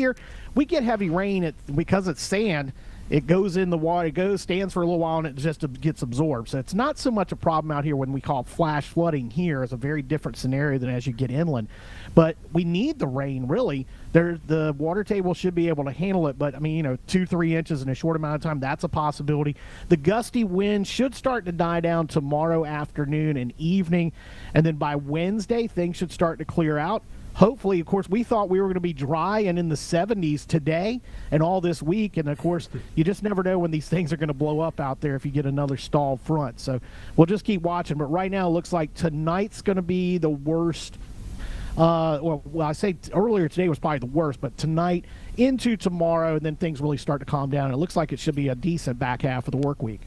here, we get heavy rain because it's sand. It goes in the water, stands for a little while, and it just gets absorbed. So it's not so much a problem out here when we call flash flooding here. It's a very different scenario than as you get inland. But we need the rain, really. The water table should be able to handle it, but, 2-3 inches in a short amount of time, that's a possibility. The gusty wind should start to die down tomorrow afternoon and evening, and then by Wednesday, things should start to clear out. Hopefully, of course, we thought we were going to be dry and in the 70s today and all this week. And, of course, you just never know when these things are going to blow up out there if you get another stalled front. So we'll just keep watching. But right now it looks like tonight's going to be the worst. I say earlier today was probably the worst, but tonight into tomorrow, and then things really start to calm down. And it looks like it should be a decent back half of the work week.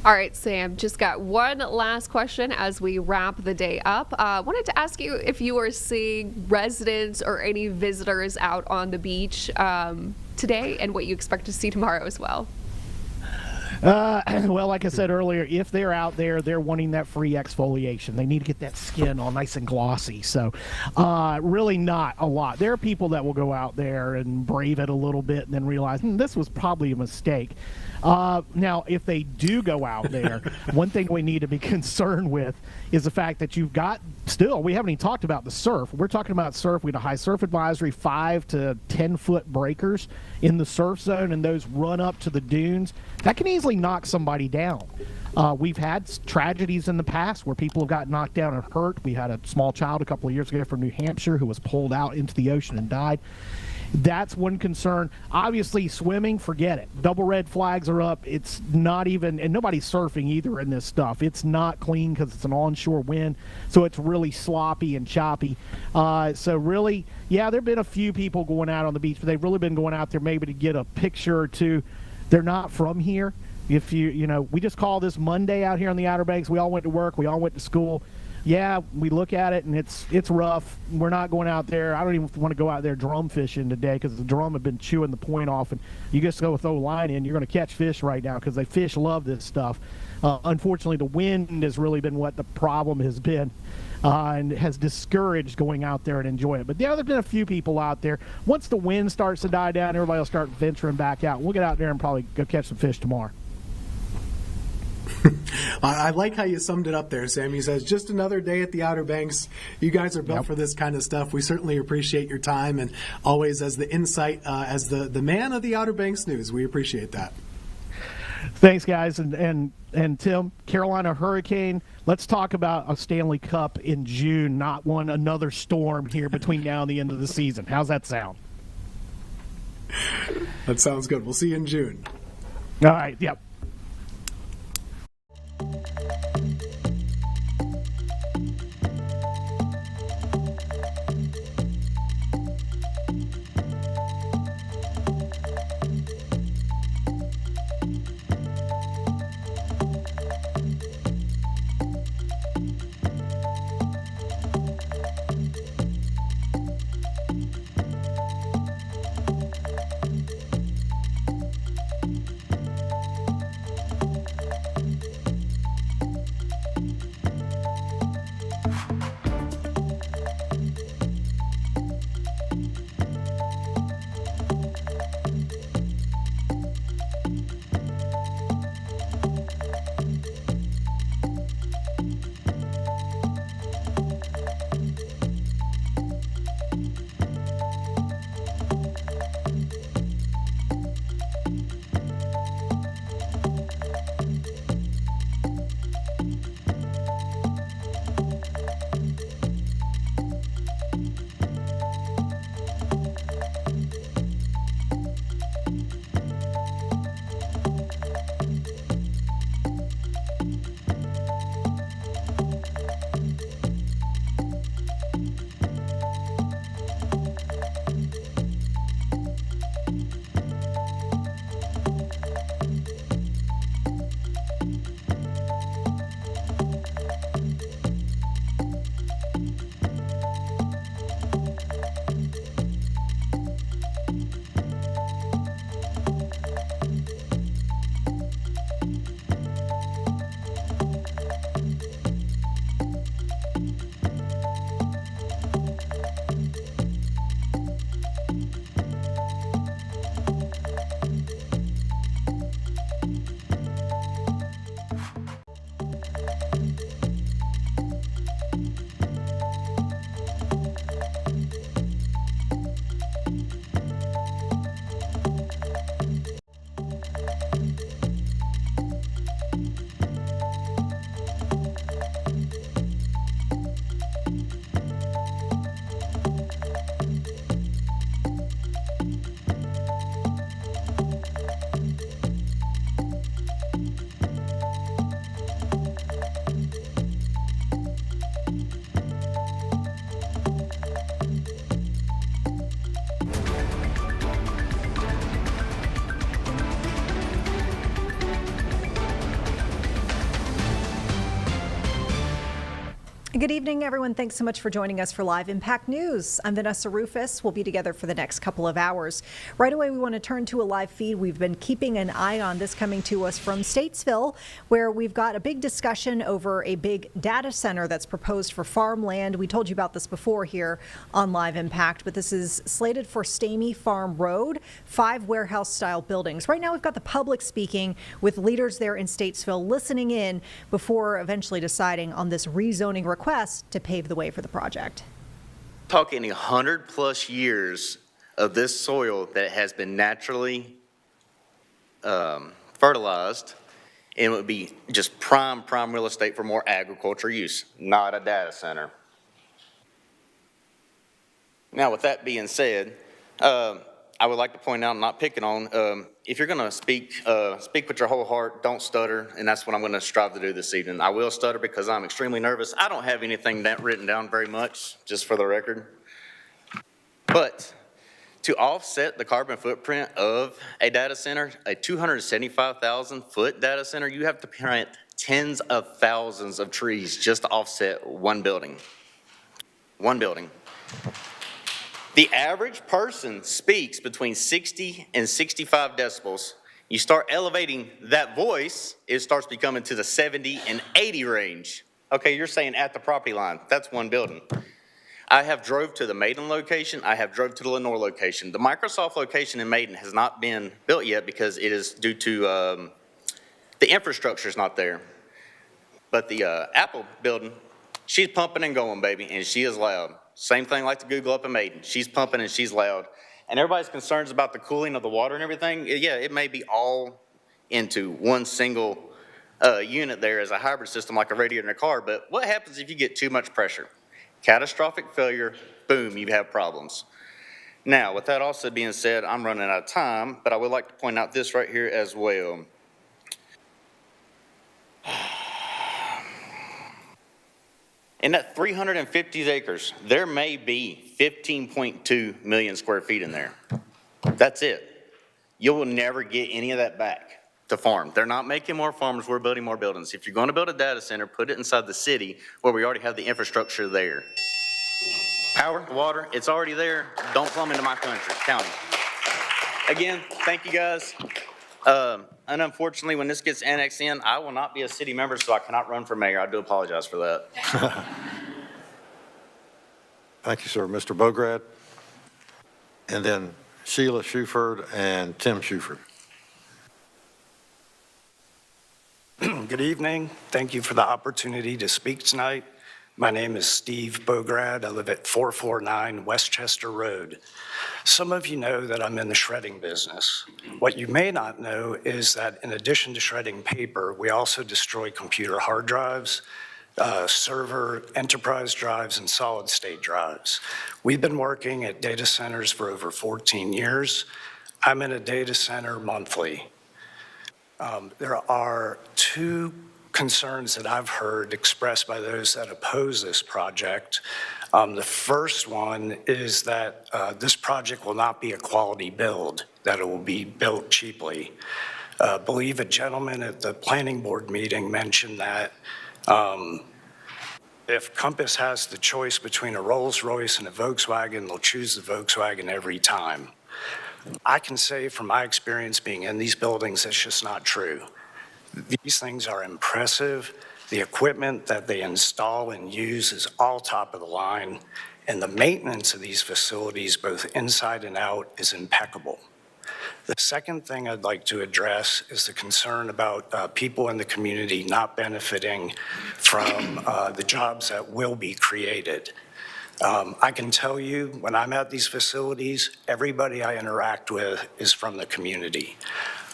All right, Sam, just got one last question as we wrap the day up. Wanted to ask you if you are seeing residents or any visitors out on the beach today and what you expect to see tomorrow as well. Well, like I said earlier, if they're out there, they're wanting that free exfoliation. They need to get that skin all nice and glossy. So really not a lot. There are people that will go out there and brave it a little bit and then realize this was probably a mistake. Now, if they do go out there, one thing we need to be concerned with is the fact that you've got we haven't even talked about the surf. We're talking about surf. We had a high surf advisory, 5 to 10 foot breakers in the surf zone, and those run up to the dunes. That can easily knock somebody down. We've had tragedies in the past where people have got knocked down and hurt. We had a small child a couple of years ago from New Hampshire who was pulled out into the ocean and died. That's one concern. Obviously, swimming, forget it. Double red flags are up. It's not even, and nobody's surfing either in this stuff. It's not clean because it's an onshore wind, so it's really sloppy and choppy. So really, yeah, there have been a few people going out on the beach, but they've really been going out there maybe to get a picture or two. They're not from here. If we just call this Monday out here on the Outer Banks. We all went to work. We all went to school. Yeah, we look at it, and it's rough. We're not going out there. I don't even want to go out there drum fishing today because the drum have been chewing the point off, and you just go throw a line in, you're going to catch fish right now because fish love this stuff. Unfortunately, the wind has really been what the problem has been and has discouraged going out there and enjoy it. But yeah, there have been a few people out there. Once the wind starts to die down, everybody will start venturing back out. We'll get out there and probably go catch some fish tomorrow. I like how you summed it up there, Sam. He says, just another day at the Outer Banks. You guys are built for this kind of stuff. We certainly appreciate your time and always as the insight, as the man of the Outer Banks News. We appreciate that. Thanks, guys. And Tim, Carolina Hurricane, let's talk about a Stanley Cup in June, not another storm here between now and the end of the season. How's that sound? That sounds good. We'll see you in June. All right, yep. Good evening, everyone. Thanks so much for joining us for Live Impact News. I'm Vanessa Rufus. We'll be together for the next couple of hours. Right away, we want to turn to a live feed we've been keeping an eye on. This coming to us from Statesville, where we've got a big discussion over a big data center that's proposed for farmland. We told you about this before here on Live Impact, but this is slated for Stamy Farm Road, 5 warehouse-style buildings. Right now, we've got the public speaking with leaders there in Statesville, listening in before eventually deciding on this rezoning request to pave the way for the project. Talking 100 plus years of this soil that has been naturally fertilized, and it would be just prime real estate for more agriculture use, not a data center. Now, with that being said, I would like to point out, I'm not picking on, if you're going to speak with your whole heart, don't stutter, and that's what I'm going to strive to do this evening. I will stutter because I'm extremely nervous. I don't have anything written down very much, just for the record. But to offset the carbon footprint of a data center, a 275,000-foot data center, you have to plant tens of thousands of trees just to offset one building. One building. The average person speaks between 60 and 65 decibels. You start elevating that voice, it starts becoming to the 70 and 80 range. Okay, you're saying at the property line. That's one building. I have drove to the Maiden location. I have drove to the Lenore location. The Microsoft location in Maiden has not been built yet because it is due to the infrastructure is not there. But the Apple building, she's pumping and going, baby, and she is loud. Same thing like the Google up in Maiden. She's pumping and she's loud. And everybody's concerns about the cooling of the water and everything. Yeah, it may be all into one single unit there as a hybrid system like a radiator in a car, but what happens if you get too much pressure? Catastrophic failure, boom, you have problems. Now, with that also being said, I'm running out of time, but I would like to point out this right here as well. In that 350 acres, there may be 15.2 million square feet in there. That's it. You will never get any of that back to farm. They're not making more farms, we're building more buildings. If you're going to build a data center, put it inside the city where we already have the infrastructure there. Power, water, it's already there. Don't plumb into my county. Again, thank you guys. And unfortunately, when this gets annexed in, I will not be a city member, so I cannot run for mayor. I do apologize for that. Thank you, sir. Mr. Bograd, and then Sheila Shuford and Tim Shuford. Good evening. Thank you for the opportunity to speak tonight. My name is Steve Bograd. I live at 449 Westchester Road. Some of you know that I'm in the shredding business. What you may not know is that in addition to shredding paper, we also destroy computer hard drives, server enterprise drives, and solid state drives. We've been working at data centers for over 14 years. I'm in a data center monthly. There are two concerns that I've heard expressed by those that oppose this project. The first one is that this project will not be a quality build, that it will be built cheaply. I believe a gentleman at the planning board meeting mentioned that if Compass has the choice between a Rolls-Royce and a Volkswagen, they'll choose the Volkswagen every time. I can say from my experience being in these buildings, it's just not true. These things are impressive. The equipment that they install and use is all top of the line, and the maintenance of these facilities, both inside and out, is impeccable. The second thing I'd like to address is the concern about people in the community not benefiting from the jobs that will be created. I can tell you, when I'm at these facilities, everybody I interact with is from the community.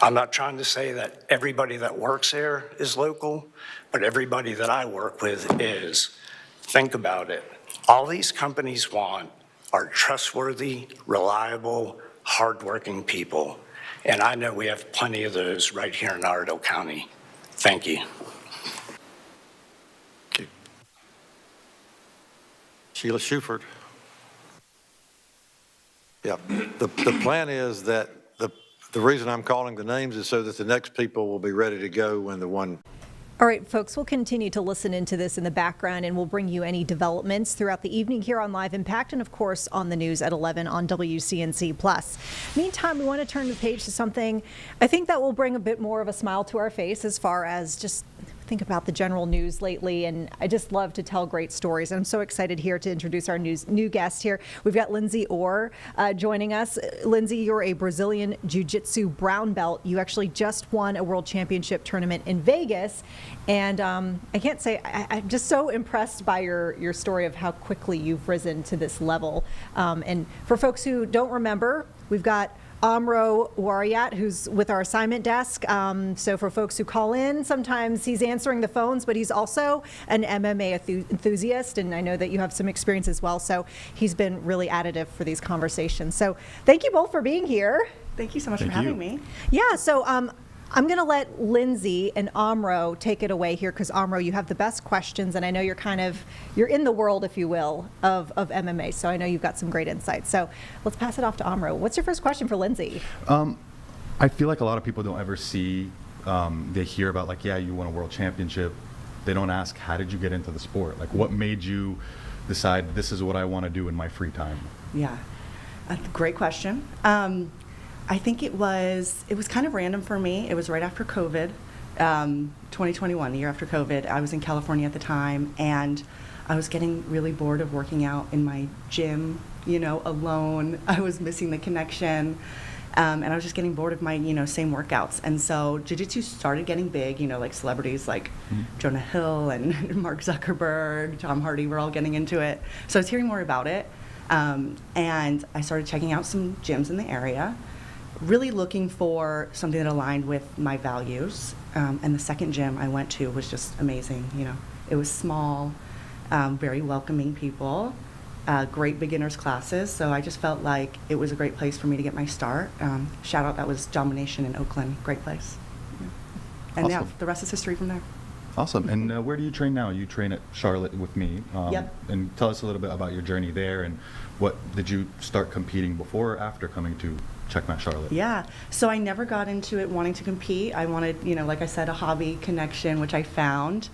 I'm not trying to say that everybody that works there is local, but everybody that I work with is. Think about it. All these companies want are trustworthy, reliable, hardworking people. And I know we have plenty of those right here in Iredell County. Thank you. Thank you. Sheila Shuford. Yeah, the plan is that the reason I'm calling the names is so that the next people will be ready to go when the one All right, folks, we'll continue to listen into this in the background, and we'll bring you any developments throughout the evening here on Live Impact and, of course, on the news at 11 on WCNC+. Meantime, we want to turn the page to something I think that will bring a bit more of a smile to our face as far as just think about the general news lately, and I just love to tell great stories. I'm so excited here to introduce our new guest here. We've got Lindsay Orr joining us. Lindsay, you're a Brazilian Jiu-Jitsu brown belt. You actually just won a world championship tournament in Vegas, and I can't say I'm just so impressed by your story of how quickly you've risen to this level. And for folks who don't remember, we've got Amro Wariat, who's with our assignment desk. So for folks who call in, sometimes he's answering the phones, but he's also an MMA enthusiast, and I know that you have some experience as well. So he's been really additive for these conversations. So thank you both for being here. Thank you so much for having me. Yeah, so I'm going to let Lindsay and Amro take it away here, because Amro, you have the best questions, and I know you're in the world, if you will, of MMA, so I know you've got some great insights. So let's pass it off to Amro. What's your first question for Lindsay? I feel like a lot of people don't ever see, they hear about like, yeah, you won a world championship. They don't ask, how did you get into the sport? Like, what made you decide this is what I want to do in my free time? Yeah, great question. I think it was kind of random for me. It was right after COVID, 2021, the year after COVID. I was in California at the time, and I was getting really bored of working out in my gym, alone. I was missing the connection, and I was just getting bored of my, same workouts. And so jiu-jitsu started getting big, like celebrities like Jonah Hill and Mark Zuckerberg, Tom Hardy were all getting into it. So I was hearing more about it, and I started checking out some gyms in the area, really looking for something that aligned with my values. And the second gym I went to was just amazing. It was small, very welcoming people, great beginners classes. So I just felt like it was a great place for me to get my start. Shout out, that was Domination in Oakland. Great place. Yeah. And Awesome. yeah, the rest is history from there. Awesome. And where do you train now? You train at Charlotte with me. Yep. And tell us a little bit about your journey there, and what did you start competing before or after coming to Checkmate Charlotte? Yeah, so I never got into it wanting to compete. I wanted, like I said, a hobby connection, which I found.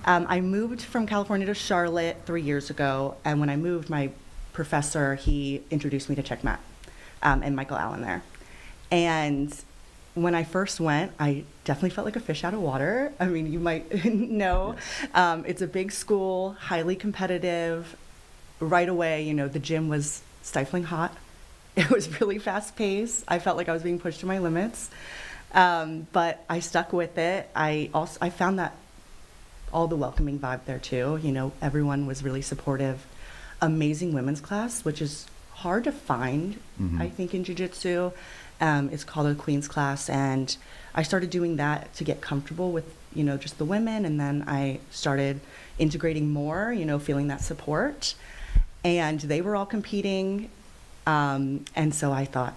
I moved from California to Charlotte 3 years ago, and when I moved, my professor, he introduced me to Checkmate, and Michael Allen there. And when I first went, I definitely felt like a fish out of water. I mean, you might know. It's a big school, highly competitive. Right away, the gym was stifling hot. It was really fast paced. I felt like I was being pushed to my limits. But I stuck with it. I found that all the welcoming vibe there too. Everyone was really supportive. Amazing women's class, which is hard to find, I think, in jiu-jitsu. It's called a Queen's class, and I started doing that to get comfortable with, just the women, and then I started integrating more, feeling that support. And they were all competing, and so I thought,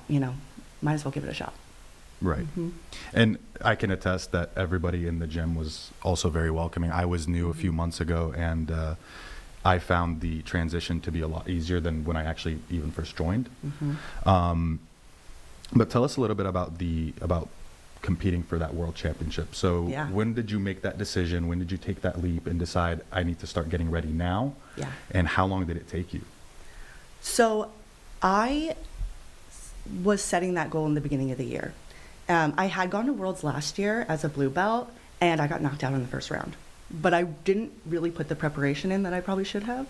might as well give it a shot. Right. Mm-hmm. And I can attest that everybody in the gym was also very welcoming. I was new a few months ago, and I found the transition to be a lot easier than when I actually even first joined. But tell us a little bit about competing for that world championship. So Yeah. when did you make that decision? When did you take that leap and decide I need to start getting ready now? Yeah. And how long did it take you? So I was setting that goal in the beginning of the year. I had gone to Worlds last year as a blue belt, and I got knocked out in the first round. But I didn't really put the preparation in that I probably should have.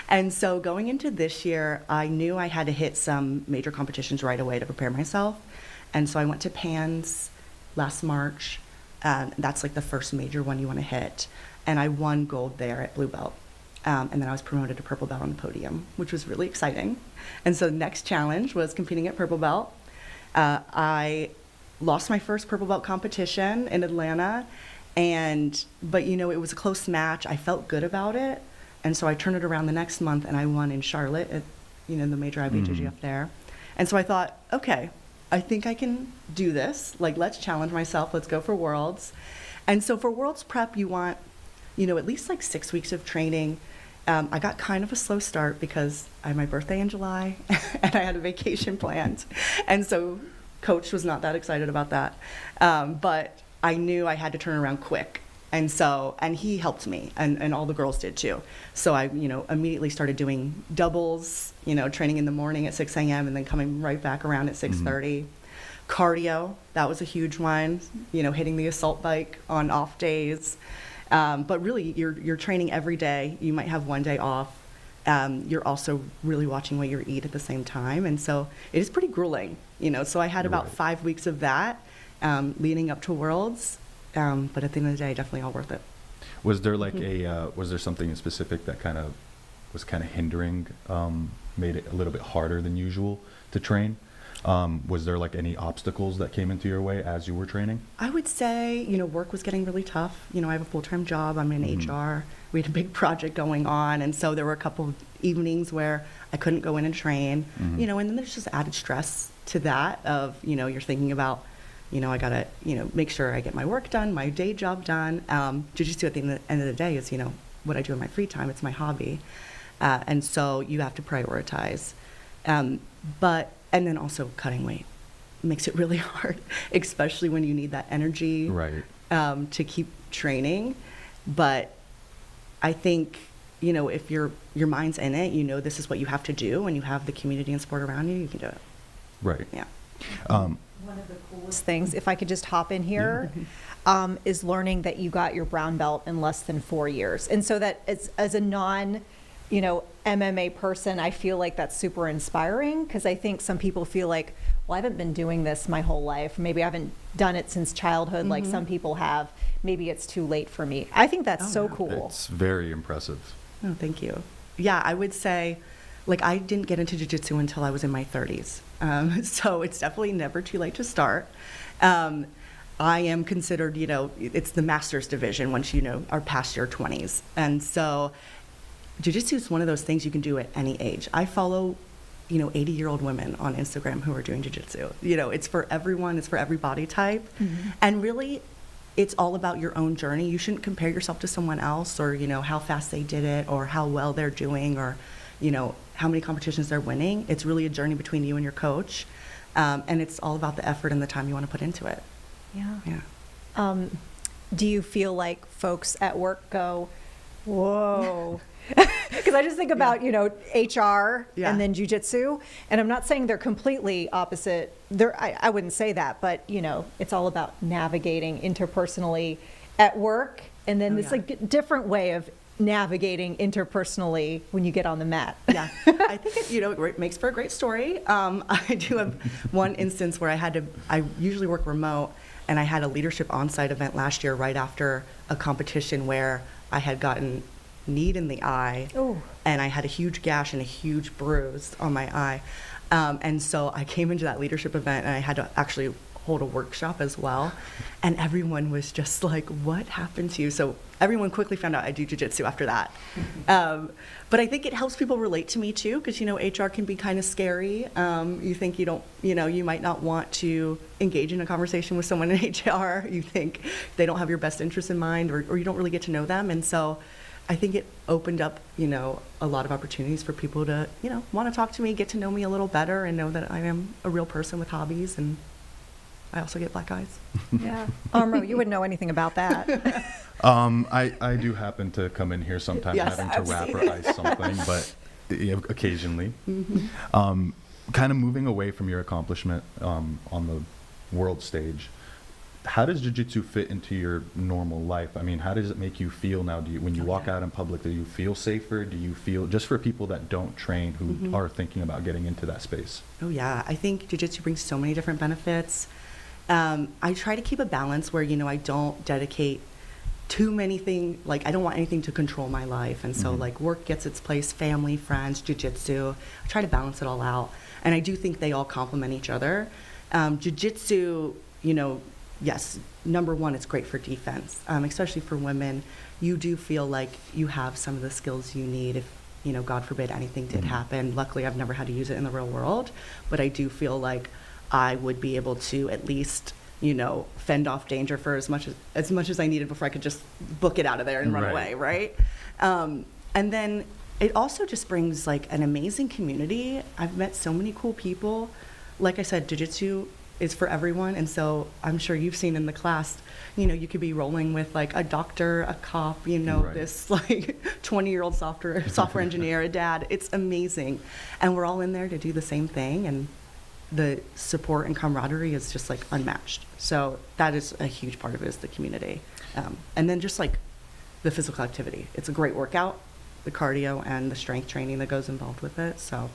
And so going into this year, I knew I had to hit some major competitions right away to prepare myself. And so I went to PANS last March. That's like the first major one you want to hit. And I won gold there at blue belt. And then I was promoted to purple belt on the podium, which was really exciting. And so the next challenge was competing at purple belt. I lost my first purple belt competition in Atlanta. But it was a close match. I felt good about it. And so I turned it around the next month, and I won in Charlotte at, the major IBJJF there. And so I thought, okay, I think I can do this. Like, let's challenge myself. Let's go for Worlds. And so for Worlds prep, you want, at least like 6 weeks of training. I got kind of a slow start because I had my birthday in July and I had a vacation planned. And so coach was not that excited about that. But I knew I had to turn around quick. And he helped me, and all the girls did too. So I, immediately started doing doubles, training in the morning at 6 a.m. and then coming right back around at 6:30. Cardio, that was a huge one, hitting the assault bike on off days. But really, you're training every day. You might have one day off. You're also really watching what you eat at the same time. And so it is pretty grueling, So I had about 5 weeks of that leading up to Worlds. But at the end of the day, definitely all worth it. Was there like was there something specific that was hindering, made it a little bit harder than usual to train? Was there like any obstacles that came into your way as you were training? I would say, work was getting really tough. I have a full-time job. I'm in HR. We had a big project going on. And so there were a couple of evenings where I couldn't go in and train, and then there's just added stress to that of, you're thinking about, I got to, make sure I get my work done, my day job done. Jiu-jitsu at the end of the day is, what I do in my free time. It's my hobby. And so you have to prioritize. And then also cutting weight makes it really hard, especially when you need that energy to keep training. But I think, if your mind's in it, this is what you have to do, and you have the community and sport around you, you can do it. Right. Yeah. One of the coolest things, if I could just hop in here, is learning that you got your brown belt in less than 4 years. And so that as a non, MMA person, I feel like that's super inspiring, because I think some people feel like, well, I haven't been doing this my whole life. Maybe I haven't done it since childhood like some people have. Maybe it's too late for me. I think that's so cool. It's very impressive. Oh, thank you. Yeah, I would say, I didn't get into jiu-jitsu until I was in my 30s. So it's definitely never too late to start. I am considered, it's the master's division once are past your 20s. And so jiu-jitsu is one of those things you can do at any age. I follow, 80-year-old women on Instagram who are doing jiu-jitsu. It's for everyone. It's for every body type. And really, it's all about your own journey. You shouldn't compare yourself to someone else, or, how fast they did it, or how well they're doing, or, how many competitions they're winning. It's really a journey between you and your coach. And it's all about the effort and the time you want to put into it. Yeah. Do you feel like folks at work go, whoa? Because I just think about, HR and then jiu-jitsu, and I'm not saying they're completely opposite. I wouldn't say that, but, it's all about navigating interpersonally at work, and then this different way of navigating interpersonally when you get on the mat. Yeah, I think it makes for a great story. I do have one instance where I usually work remote, and I had a leadership on-site event last year right after a competition where I had gotten kneed in the eye, and I had a huge gash and a huge bruise on my eye. And so I came into that leadership event, and I had to actually hold a workshop as well. And everyone was just like, what happened to you? So everyone quickly found out I do jiu-jitsu after that. But I think it helps people relate to me too, because, HR can be kind of scary. You think you might not want to engage in a conversation with someone in HR. You think they don't have your best interest in mind, or you don't really get to know them. And so I think it opened up, a lot of opportunities for people to, want to talk to me, get to know me a little better, and know that I am a real person with hobbies, and I also get black eyes. Yeah. Armo, you wouldn't know anything about that. I do happen to come in here sometimes having to wrap or ice something, but occasionally. Kind of moving away from your accomplishment on the world stage, how does jiu-jitsu fit into your normal life? I mean, how does it make you feel now? When you walk out in public, do you feel safer? Do you feel, just for people that don't train, who are thinking about getting into that space? Oh yeah, I think jiu-jitsu brings so many different benefits. I try to keep a balance where, I don't dedicate too many things, I don't want anything to control my life. And so work gets its place, family, friends, jiu-jitsu. I try to balance it all out. And I do think they all complement each other. Jiu-jitsu, yes, number one, it's great for defense, especially for women. You do feel like you have some of the skills you need if, God forbid anything did happen. Luckily, I've never had to use it in the real world, but I do feel like I would be able to at least, fend off danger for as much as I needed before I could just book it out of there and run away, right? And then it also just brings an amazing community. I've met so many cool people. Like I said, jiu-jitsu is for everyone. And so I'm sure you've seen in the class, you could be rolling with like a doctor, a cop, Right. this like 20-year-old software engineer, a dad. It's amazing. And we're all in there to do the same thing. And the support and camaraderie is just like unmatched. So that is a huge part of it, is the community. And then just like the physical activity. It's a great workout, the cardio and the strength training that goes involved with it. So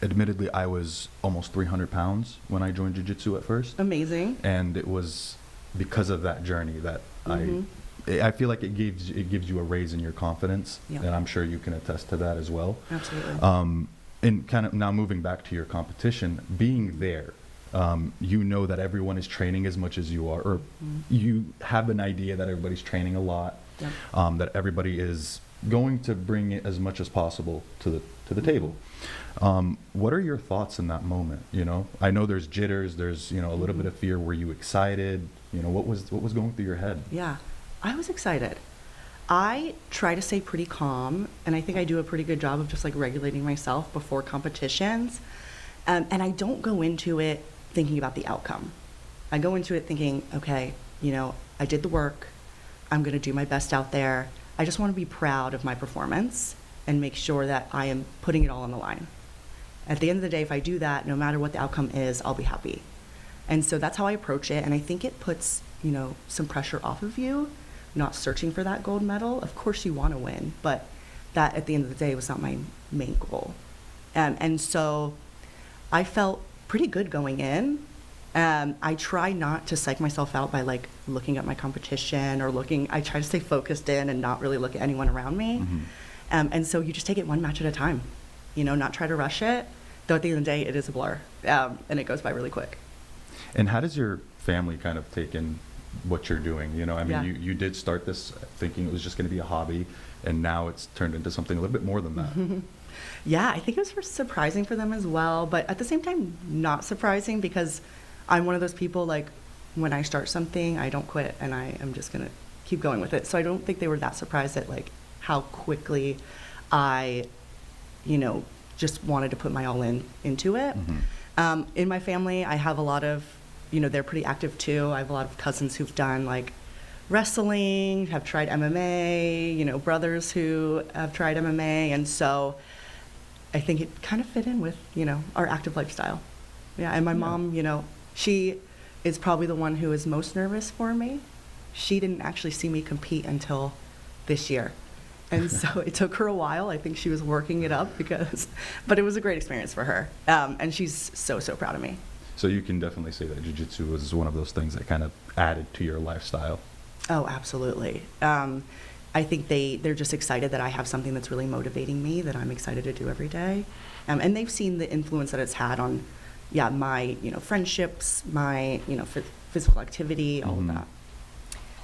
Admittedly, I was almost 300 pounds when I joined jiu-jitsu at first. amazing. And it was because of that journey that I feel like it gives you a raise in your confidence. Yeah. And I'm sure you can attest to that as well. Absolutely. And kind of now moving back to your competition, being there, you know that everyone is training as much as you are, or you have an idea that everybody's training a lot, Yep. that everybody is going to bring it as much as possible to the table. What are your thoughts in that moment? I know there's jitters, there's a little bit of fear. Were you excited? What was going through your head? Yeah, I was excited. I try to stay pretty calm, and I think I do a pretty good job of just like regulating myself before competitions. And I don't go into it thinking about the outcome. I go into it thinking, okay, I did the work. I'm going to do my best out there. I just want to be proud of my performance and make sure that I am putting it all on the line. At the end of the day, if I do that, no matter what the outcome is, I'll be happy. And so that's how I approach it. And I think it puts, some pressure off of you, not searching for that gold medal. Of course you want to win, but that at the end of the day was not my main goal. And so I felt pretty good going in. I try not to psych myself out by like looking at my competition or I try to stay focused in and not really look at anyone around me. And so you just take it one match at a time, not try to rush it. Though at the end of the day, it is a blur, and it goes by really quick. And how does your family kind of take in what you're doing? Yeah. You did start this thinking it was just going to be a hobby, and now it's turned into something a little bit more than that. Yeah, I think it was surprising for them as well, but at the same time, not surprising, because I'm one of those people, like, when I start something, I don't quit, and I am just going to keep going with it. So I don't think they were that surprised at, like, how quickly I, just wanted to put my all into it. In my family, I have a lot of, they're pretty active too. I have a lot of cousins who've done, like, wrestling, have tried MMA, brothers who have tried MMA, and so I think it kind of fit in with, our active lifestyle. Yeah, and my mom, she is probably the one who is most nervous for me. She didn't actually see me compete until this year. And so it took her a while. I think she was working it up but it was a great experience for her. And she's so, so proud of me. So you can definitely say that jiu-jitsu was one of those things that kind of added to your lifestyle. Oh, absolutely. I think they're just excited that I have something that's really motivating me, that I'm excited to do every day. And they've seen the influence that it's had on, my, friendships, my, physical activity, all of that.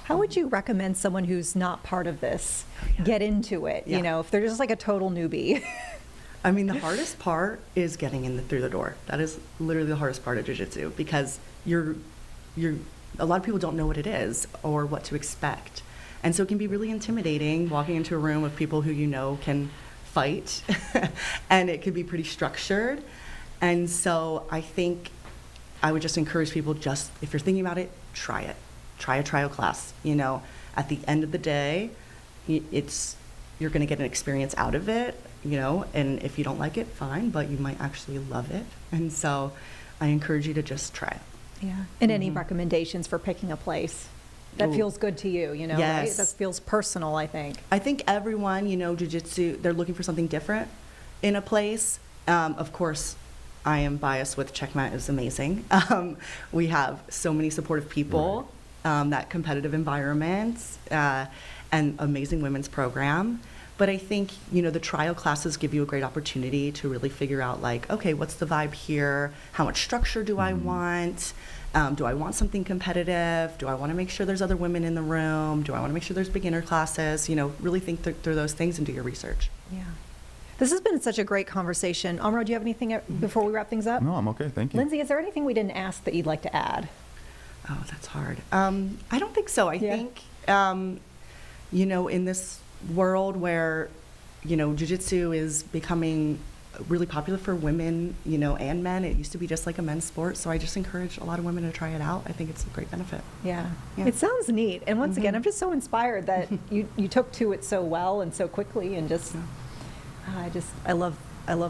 How would you recommend someone who's not part of this get into it? Yeah. If they're just like a total newbie. I mean, the hardest part is getting through the door. That is literally the hardest part of jiu-jitsu, because a lot of people don't know what it is or what to expect. And so it can be really intimidating walking into a room of people who can fight, and it can be pretty structured. And so I think I would just encourage people, if you're thinking about it, try it. Try a trial class. At the end of the day, you're going to get an experience out of it, and if you don't like it, fine, but you might actually love it. And so I encourage you to just try it. Yeah. And any recommendations for picking a place that Ooh. feels good to you, Yes. right? That feels personal, I think. I think everyone, jiu-jitsu, they're looking for something different in a place. Of course, I am biased with Checkmat is amazing. We have so many supportive people, that competitive environment, and amazing women's program. But I think, the trial classes give you a great opportunity to really figure out, like, okay, what's the vibe here? How much structure do I want? Do I want something competitive? Do I want to make sure there's other women in the room? Do I want to make sure there's beginner classes? Really think through those things and do your research. Yeah. This has been such a great conversation. Amro, do you have anything before we wrap things up? No, I'm okay. Thank you. Lindsay, is there anything we didn't ask that you'd like to add? Oh, that's hard. I don't think so. I think, in this world where, jiu-jitsu is becoming really popular for women, you know, and men. It used to be just like a men's sport, so I just encourage a lot of women to try it out. I think it's a great benefit. Yeah. Yeah. It sounds neat. And once again, I'm just so inspired that you took to it so well and so quickly, and just, I love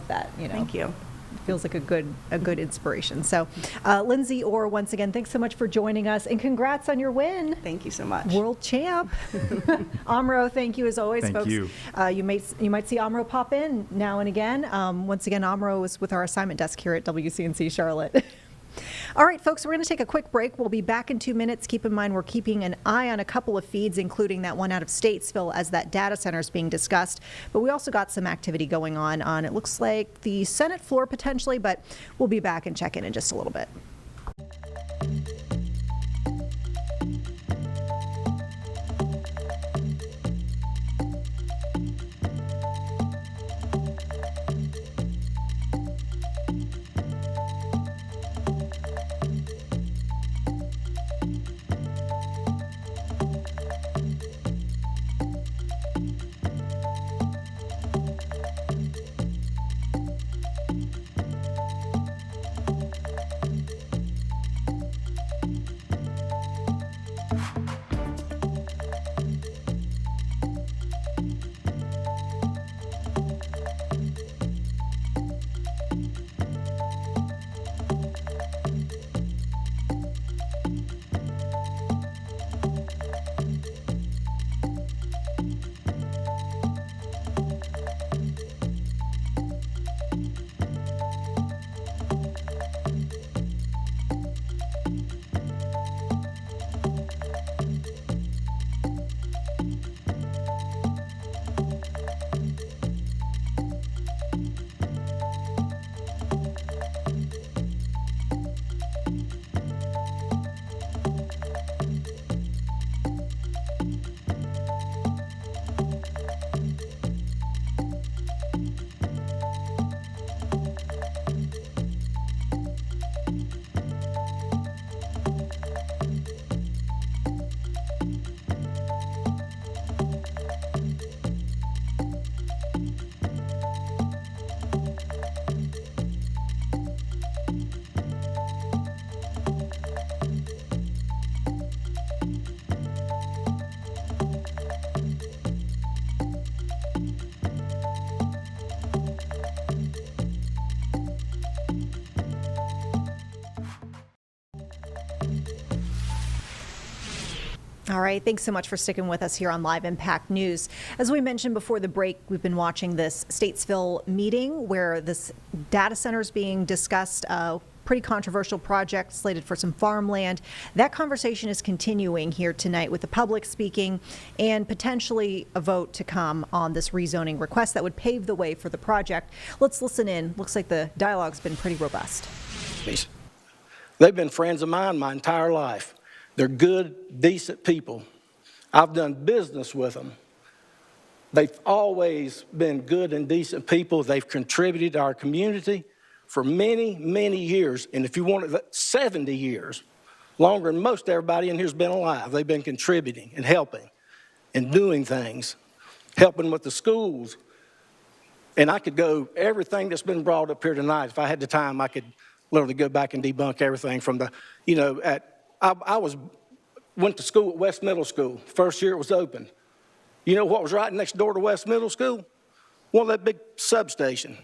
that, you know. Thank you. It feels like a good inspiration. So, Lindsay Orr, once again, thanks so much for joining us, and congrats on your win. Thank you so much. World champ. Amro, thank you as always, Thank folks. you. You might see Amro pop in now and again. Once again, Amro is with our assignment desk here at WCNC Charlotte. All right, folks, we're going to take a quick break. We'll be back in 2 minutes. Keep in mind, we're keeping an eye on a couple of feeds, including that one out of Statesville, as that data center is being discussed. But we also got some activity going on, it looks like the Senate floor potentially, but we'll be back and check in just a little bit. All right, thanks so much for sticking with us here on Live Impact News. As we mentioned before the break, we've been watching this Statesville meeting where this data center is being discussed, pretty controversial project slated for some farmland. That conversation is continuing here tonight with the public speaking and potentially a vote to come on this rezoning request that would pave the way for the project. Let's listen in. Looks like the dialogue's been pretty robust. They've been friends of mine my entire life. They're good, decent people. I've done business with them. They've always been good and decent people. They've contributed to our community for many, many years. And if you want it, 70 years, longer than most everybody in here's been alive. They've been contributing and helping and doing things, helping with the schools. And I could go, everything that's been brought up here tonight, if I had the time, I could literally go back and debunk everything from the, you know, went to school at West Middle School. First year it was open. You know what was right next door to West Middle School? One of that big substation.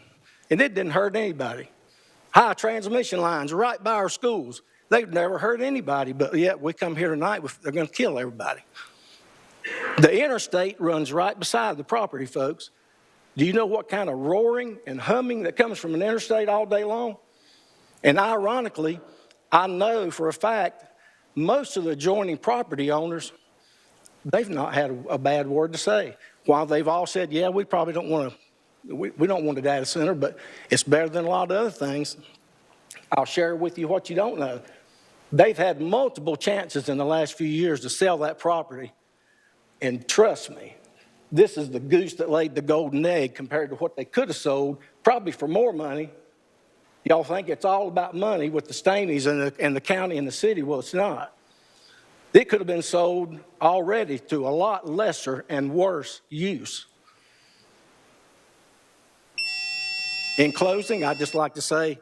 And it didn't hurt anybody. High transmission lines right by our schools. They've never hurt anybody, but yet we come here tonight, they're going to kill everybody. The interstate runs right beside the property, folks. Do you know what kind of roaring and humming that comes from an interstate all day long? And ironically, I know for a fact, most of the adjoining property owners, they've not had a bad word to say. While they've all said, yeah, we probably don't want to, we don't want a data center, but it's better than a lot of other things. I'll share with you what you don't know. They've had multiple chances in the last few years to sell that property. And trust me, this is the goose that laid the golden egg compared to what they could have sold, probably for more money. Y'all think it's all about money with the Staneys and the county and the city. Well, it's not. It could have been sold already to a lot lesser and worse use. In closing, I'd just like to say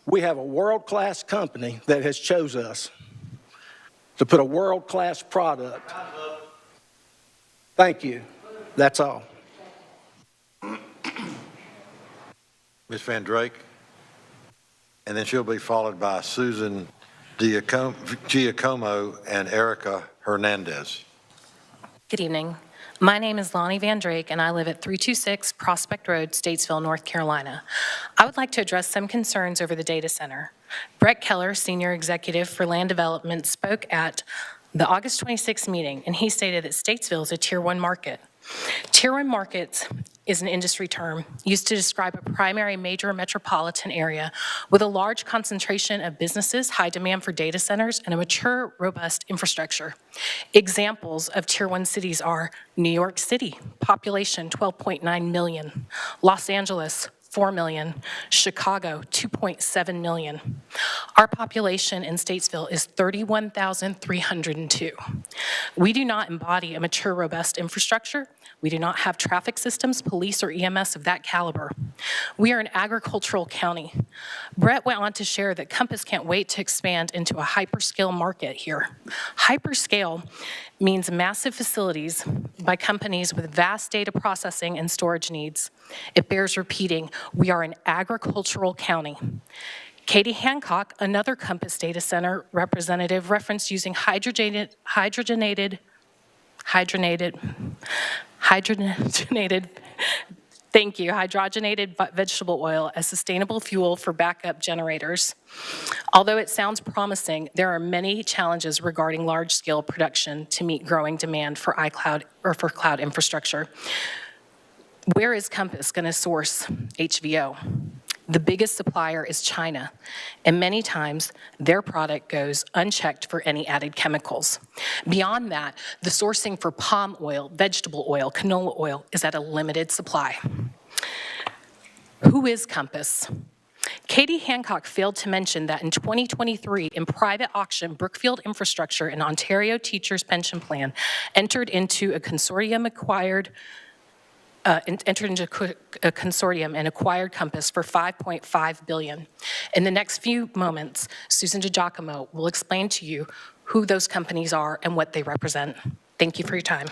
we have a world-class company that has chose us to put a world-class product. Thank you. That's all. Ms. Van Drake, and then she'll be followed by Susan Giacomo and Erica Hernandez. Good evening. My name is Lonnie Van Drake, and I live at 326 Prospect Road, Statesville, North Carolina. I would like to address some concerns over the data center. Brett Keller, Senior Executive for Land Development, spoke at the August 26th meeting, and he stated that Statesville is a Tier 1 market. Tier 1 markets is an industry term used to describe a primary major metropolitan area with a large concentration of businesses, high demand for data centers, and a mature, robust infrastructure. Examples of Tier 1 cities are New York City, population 12.9 million, Los Angeles, 4 million, Chicago, 2.7 million. Our population in Statesville is 31,302. We do not embody a mature, robust infrastructure. We do not have traffic systems, police, or EMS of that caliber. We are an agricultural county. Brett went on to share that Compass can't wait to expand into a hyperscale market here. Hyperscale means massive facilities by companies with vast data processing and storage needs. It bears repeating, we are an agricultural county. Katie Hancock, another Compass data center representative, referenced using hydrogenated vegetable oil as sustainable fuel for backup generators. Although it sounds promising, there are many challenges regarding large-scale production to meet growing demand for iCloud or for cloud infrastructure. Where is Compass going to source HVO? The biggest supplier is China, and many times their product goes unchecked for any added chemicals. Beyond that, the sourcing for palm oil, vegetable oil, canola oil is at a limited supply. Who is Compass? Katie Hancock failed to mention that in 2023, in private auction, Brookfield Infrastructure and Ontario Teachers Pension Plan entered into a consortium and acquired Compass for $5.5 billion. In the next few moments, Susan DiGiacomo will explain to you who those companies are and what they represent. Thank you for your time.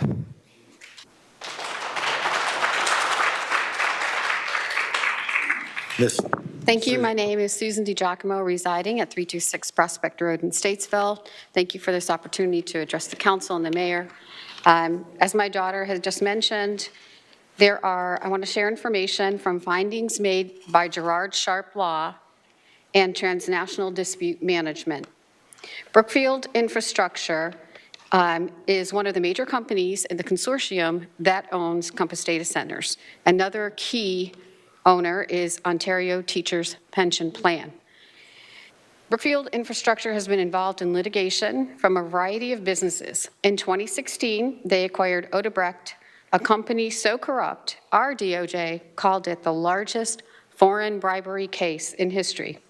Thank you. My name is Susan DiGiacomo, residing at 326 Prospect Road in Statesville. Thank you for this opportunity to address the council and the mayor. As my daughter has just mentioned, I want to share information from findings made by Gerard Sharp Law and Transnational Dispute Management. Brookfield Infrastructure is one of the major companies in the consortium that owns Compass Data Centers. Another key owner is Ontario Teachers Pension Plan. Brookfield Infrastructure has been involved in litigation from a variety of businesses. In 2016, they acquired Odebrecht, a company so corrupt, our DOJ called it the largest foreign bribery case in history.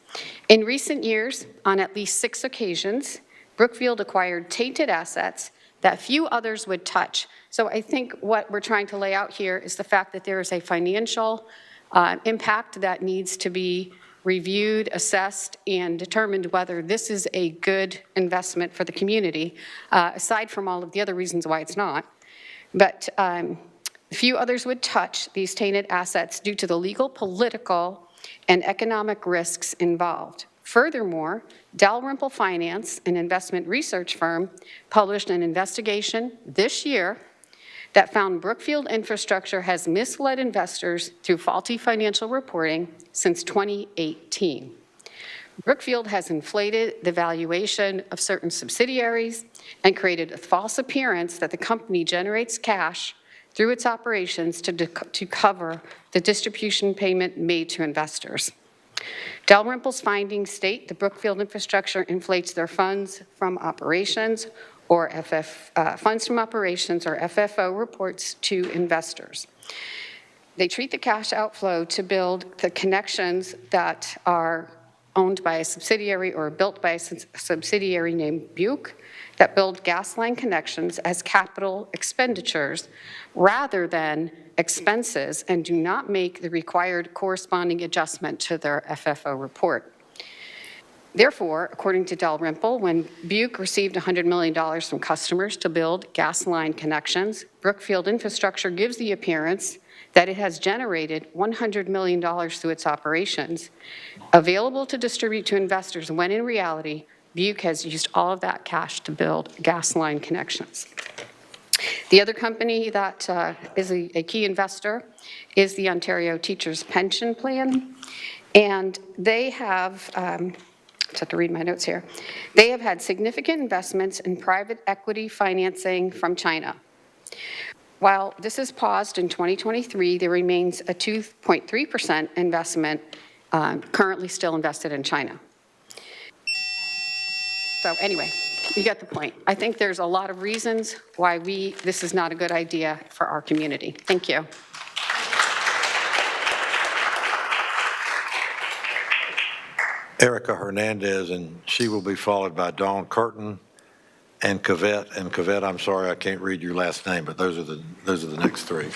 In recent years, on at least 6 occasions, Brookfield acquired tainted assets that few others would touch. So I think what we're trying to lay out here is the fact that there is a financial impact that needs to be reviewed, assessed, and determined whether this is a good investment for the community, aside from all of the other reasons why it's not. But few others would touch these tainted assets due to the legal, political, and economic risks involved. Furthermore, Dalrymple Finance, an investment research firm, published an investigation this year that found Brookfield Infrastructure has misled investors through faulty financial reporting since 2018. Brookfield has inflated the valuation of certain subsidiaries and created a false appearance that the company generates cash through its operations to cover the distribution payment made to investors. Dalrymple's findings state that Brookfield Infrastructure inflates their funds from operations or FFO reports to investors. They treat the cash outflow to build the connections that are owned by a subsidiary or built by a subsidiary named Buke that build gas line connections as capital expenditures rather than expenses and do not make the required corresponding adjustment to their FFO report. Therefore, according to Dalrymple, when Buke received $100 million from customers to build gas line connections, Brookfield Infrastructure gives the appearance that it has generated $100 million through its operations, available to distribute to investors, when in reality, Buke has used all of that cash to build gas line connections. The other company that is a key investor is the Ontario Teachers' Pension Plan, and they have, just have to read my notes here, they have had significant investments in private equity financing from China. While this is paused in 2023, there remains a 2.3% investment currently still invested in China. So anyway, you get the point. I think there's a lot of reasons why this is not a good idea for our community. Thank you. Erica Hernandez, and she will be followed by Dawn Curtin and Cavett. And Cavett, I'm sorry, I can't read your last name, but those are the next three.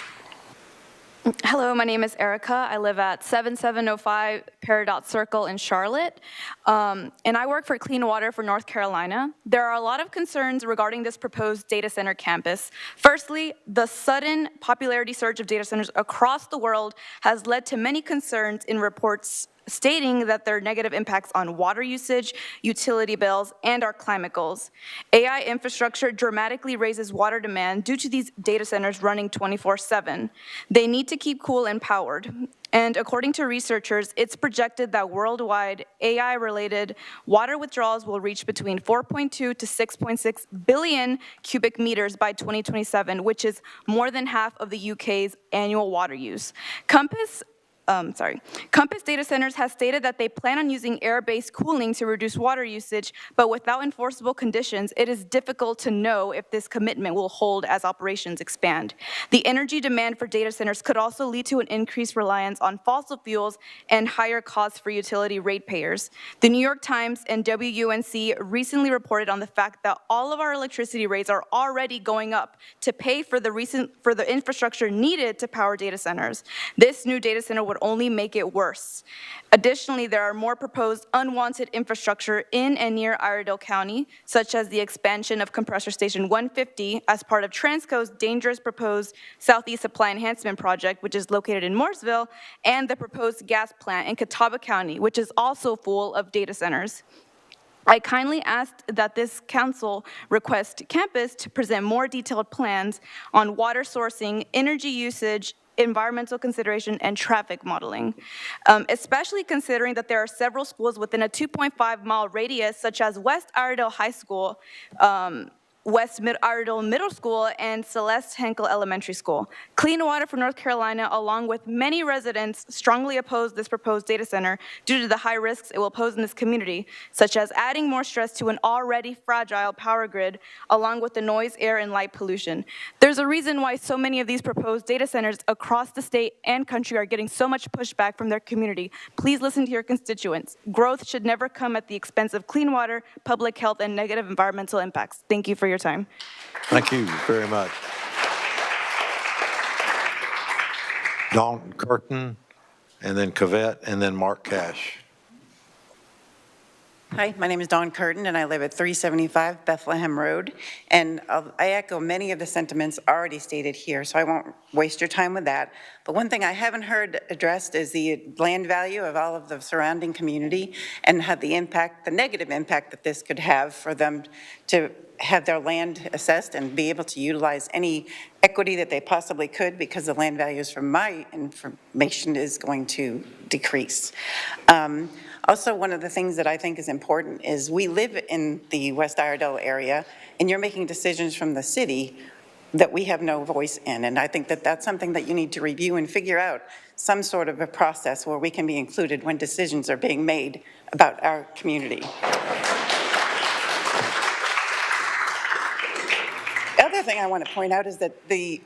Hello, my name is Erica. I live at 7705 Peridot Circle in Charlotte, and I work for Clean Water for North Carolina. There are a lot of concerns regarding this proposed data center campus. Firstly, the sudden popularity surge of data centers across the world has led to many concerns in reports stating that there are negative impacts on water usage, utility bills, and our climate goals. AI infrastructure dramatically raises water demand due to these data centers running 24/7. They need to keep cool and powered. And according to researchers, it's projected that worldwide AI-related water withdrawals will reach between 4.2 to 6.6 billion cubic meters by 2027, which is more than half of the UK's annual water use. Compass Data Centers has stated that they plan on using air-based cooling to reduce water usage, but without enforceable conditions, it is difficult to know if this commitment will hold as operations expand. The energy demand for data centers could also lead to an increased reliance on fossil fuels and higher costs for utility ratepayers. The New York Times and WUNC recently reported on the fact that all of our electricity rates are already going up to pay for the infrastructure needed to power data centers. This new data center would only make it worse. Additionally, there are more proposed unwanted infrastructure in and near Iredell County, such as the expansion of Compressor Station 150 as part of Transco's dangerous proposed Southeast Supply Enhancement Project, which is located in Mooresville, and the proposed gas plant in Catawba County, which is also full of data centers. I kindly asked that this council request campus to present more detailed plans on water sourcing, energy usage, environmental consideration, and traffic modeling, especially considering that there are several schools within a 2.5-mile radius, such as West Iredell High School, West Iredell Middle School, and Celeste Henkel Elementary School. Clean Water for North Carolina, along with many residents, strongly oppose this proposed data center due to the high risks it will pose in this community, such as adding more stress to an already fragile power grid, along with the noise, air, and light pollution. There's a reason why so many of these proposed data centers across the state and country are getting so much pushback from their community. Please listen to your constituents. Growth should never come at the expense of clean water, public health, and negative environmental impacts. Thank you for your time. Thank you very much. Dawn Curtin, and then Cavett, and then Mark Cash. Hi, my name is Dawn Curtin, and I live at 375 Bethlehem Road. And I echo many of the sentiments already stated here, so I won't waste your time with that. But one thing I haven't heard addressed is the land value of all of the surrounding community and how the impact, the negative impact that this could have for them to have their land assessed and be able to utilize any equity that they possibly could, because the land values, from my information, is going to decrease. Also, one of the things that I think is important is we live in the West Iredell area, and you're making decisions from the city that we have no voice in. And I think that that's something that you need to review and figure out some sort of a process where we can be included when decisions are being made about our community. Other thing I want to point out is that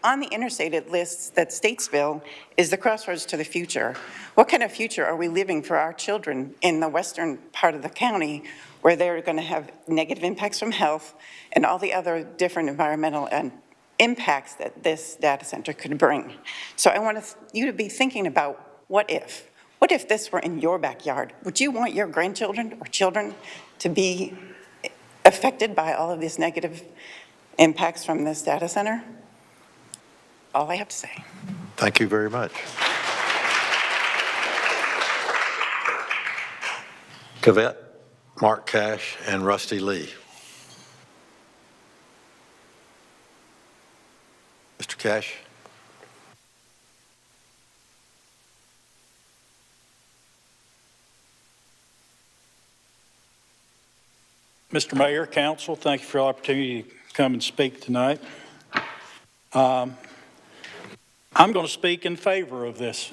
on the interstate, it lists that Statesville is the crossroads to the future. What kind of future are we living for our children in the western part of the county where they're going to have negative impacts from health and all the other different environmental and impacts that this data center could bring? So I want you to be thinking about what if. What if this were in your backyard? Would you want your grandchildren or children to be affected by all of these negative impacts from this data center? All I have to say. Thank you very much. Cavett, Mark Cash, and Rusty Lee. Mr. Cash. Mr. Mayor, Council, thank you for the opportunity to come and speak tonight. I'm going to speak in favor of this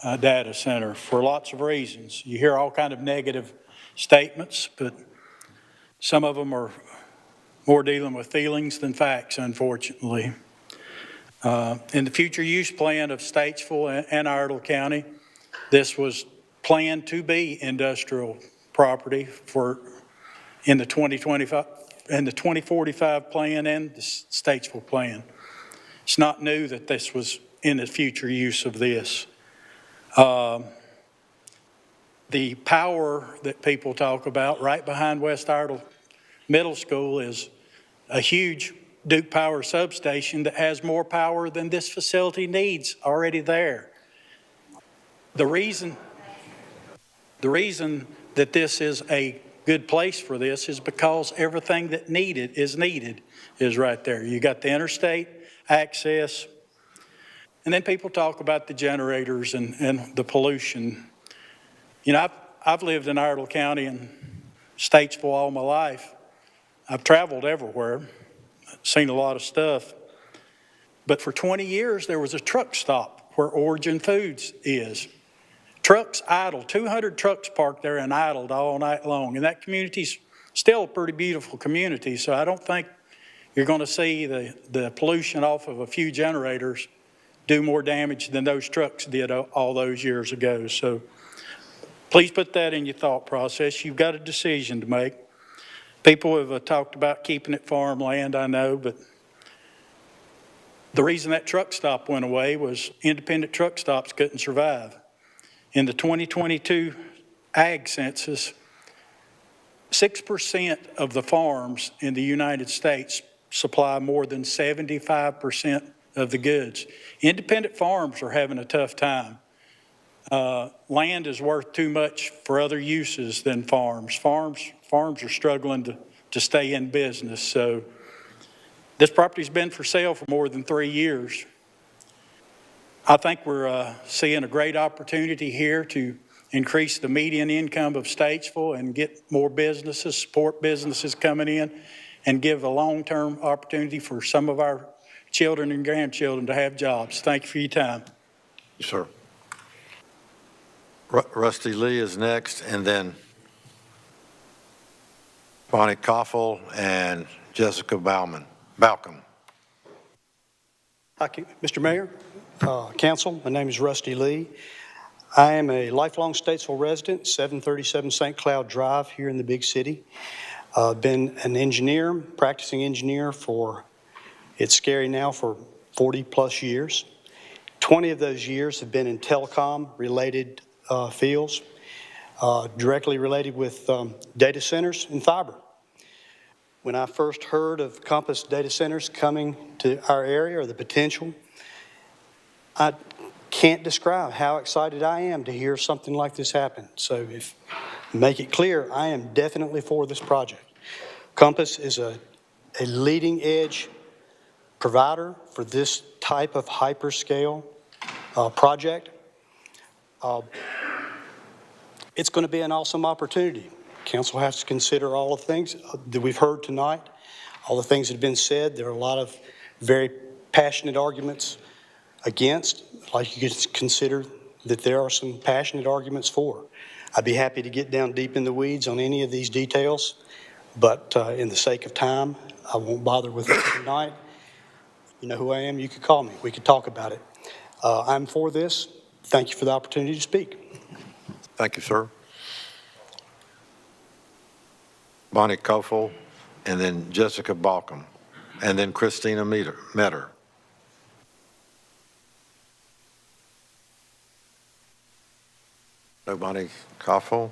data center for lots of reasons. You hear all kind of negative statements, but some of them are more dealing with feelings than facts, unfortunately. In the future use plan of Statesville and Iredell County, this was planned to be industrial property in the 2045 plan and the Statesville plan. It's not new that this was in the future use of this. The power that people talk about right behind West Iredell Middle School is a huge Duke Power substation that has more power than this facility needs already there. The reason that this is a good place for this is because everything that needed is right there. You got the interstate access, and then people talk about the generators and the pollution. You know, I've lived in Iredell County and Statesville all my life. I've traveled everywhere, seen a lot of stuff. But for 20 years, there was a truck stop where Origin Foods is. Trucks idle, 200 trucks parked there and idled all night long. And that community's still a pretty beautiful community, so I don't think you're going to see the pollution off of a few generators do more damage than those trucks did all those years ago. So please put that in your thought process. You've got a decision to make. People have talked about keeping it farmland, I know, but the reason that truck stop went away was independent truck stops couldn't survive. In the 2022 ag census, 6% of the farms in the United States supply more than 75% of the goods. Independent farms are having a tough time. Land is worth too much for other uses than farms. Farms are struggling to stay in business. So this property's been for sale for more than 3 years. I think we're seeing a great opportunity here to increase the median income of Statesville and get more businesses, support businesses coming in, and give a long-term opportunity for some of our children and grandchildren to have jobs. Thank you for your time. Yes, sir. Rusty Lee is next, and then Bonnie Koffel and Jessica Balcom. Thank you, Mr. Mayor, Council, my name is Rusty Lee. I am a lifelong Statesville resident, 737 St. Cloud Drive here in the big city. Been an engineer, practicing engineer for, it's scary now, for 40 plus years. 20 of those years have been in telecom related fields, directly related with data centers and fiber. When I first heard of Compass data centers coming to our area, or the potential, I can't describe how excited I am to hear something like this happen. So make it clear, I am definitely for this project. Compass is a leading edge provider for this type of hyperscale project. It's going to be an awesome opportunity. Council has to consider all the things that we've heard tonight, all the things that have been said. There are a lot of very passionate arguments against. Like you could consider that there are some passionate arguments for. I'd be happy to get down deep in the weeds on any of these details, but in the sake of time, I won't bother with it tonight. You know who I am. You could call me. We could talk about it. I'm for this. Thank you for the opportunity to speak. Thank you, sir. Bonnie Koffel, and then Jessica Balcom, and then Christina Metter. No Bonnie Koffel.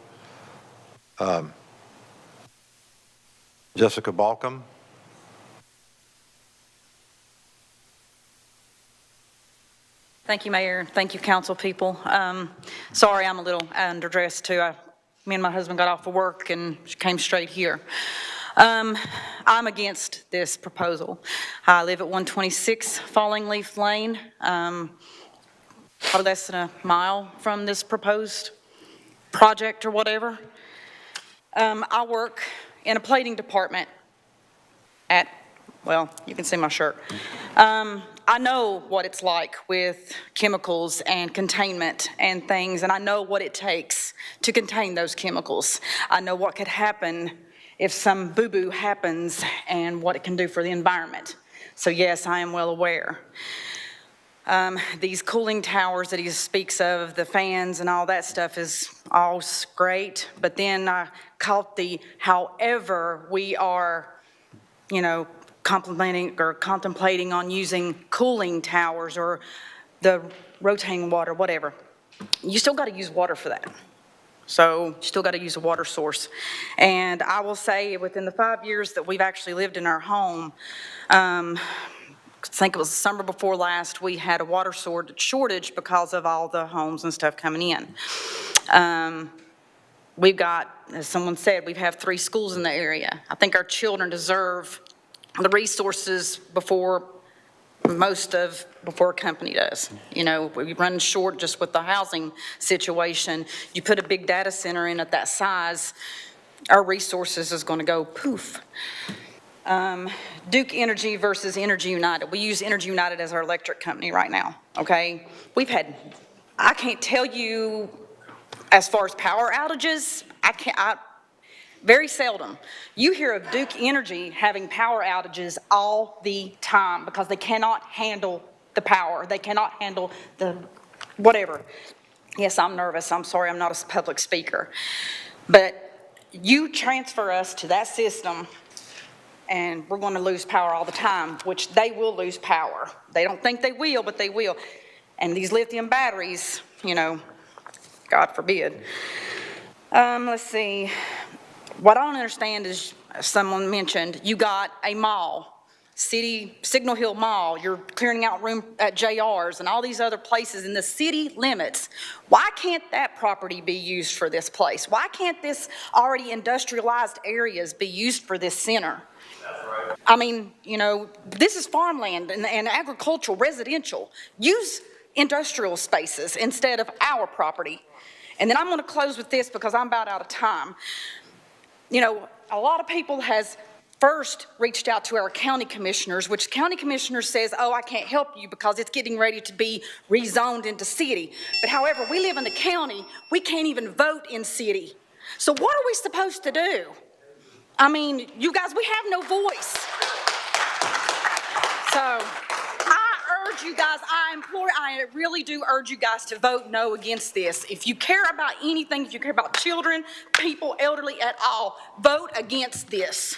Jessica Balcom. Thank you, Mayor. Thank you, council people. Sorry, I'm a little underdressed too. Me and my husband got off of work and came straight here. I'm against this proposal. I live at 126 Falling Leaf Lane, probably less than a mile from this proposed project or whatever. I work in a plating department at, well, you can see my shirt. I know what it's like with chemicals and containment and things, and I know what it takes to contain those chemicals. I know what could happen if some boo-boo happens and what it can do for the environment. So yes, I am well aware. These cooling towers that he speaks of, the fans and all that stuff is all great, but then I caught the however we are, you know, contemplating on using cooling towers or the rotating water, whatever. You still got to use water for that. So you still got to use a water source. And I will say within the 5 years that we've actually lived in our home, I think it was the summer before last, we had a water shortage because of all the homes and stuff coming in. We've got, as someone said, we have 3 schools in the area. I think our children deserve the resources before a company does. You know, we run short just with the housing situation. You put a big data center in at that size, our resources is going to go poof. Duke Energy versus Energy United. We use Energy United as our electric company right now, okay? We've had, I can't tell you as far as power outages, very seldom. You hear of Duke Energy having power outages all the time because they cannot handle the power. They cannot handle the whatever. Yes, I'm nervous. I'm sorry, I'm not a public speaker. But you transfer us to that system and we're going to lose power all the time, which they will lose power. They don't think they will, but they will. And these lithium batteries, you know, God forbid. Let's see. What I don't understand is, someone mentioned, you got a mall, Signal Hill Mall, you're clearing out room at JR's and all these other places in the city limits. Why can't that property be used for this place? Why can't this already industrialized areas be used for this center? That's right. I mean, you know, this is farmland and agricultural, residential. Use industrial spaces instead of our property. And then I'm going to close with this because I'm about out of time. You know, a lot of people has first reached out to our county commissioners, which county commissioner says, oh, I can't help you because it's getting ready to be rezoned into city. But however, we live in the county, we can't even vote in city. So what are we supposed to do? I mean, you guys, we have no voice. So I urge you guys, I really do urge you guys to vote no against this. If you care about anything, if you care about children, people, elderly at all, vote against this.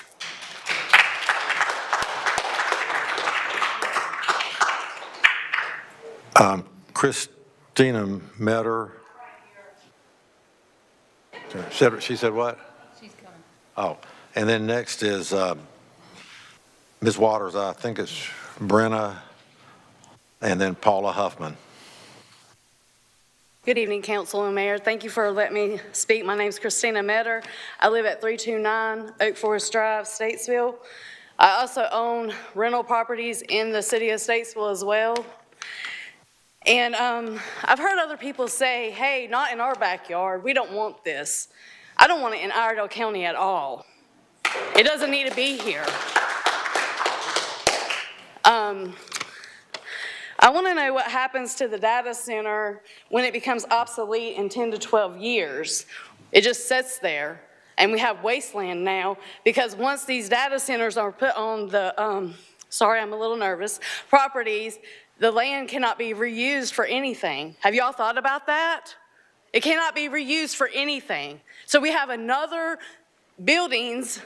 Christina Metter. She said what? She's coming. Oh, and then next is Ms. Waters. I think it's Brenna, and then Paula Huffman. Good evening, Council and Mayor. Thank you for letting me speak. My name is Christina Metter. I live at 329 Oak Forest Drive, Statesville. I also own rental properties in the city of Statesville as well. And I've heard other people say, hey, not in our backyard. We don't want this. I don't want it in Iredell County at all. It doesn't need to be here. I want to know what happens to the data center when it becomes obsolete in 10 to 12 years. It just sits there, and we have wasteland now because once these data centers are put on the sorry, I'm a little nervous, properties, the land cannot be reused for anything. Have y'all thought about that? It cannot be reused for anything. So we have another buildings,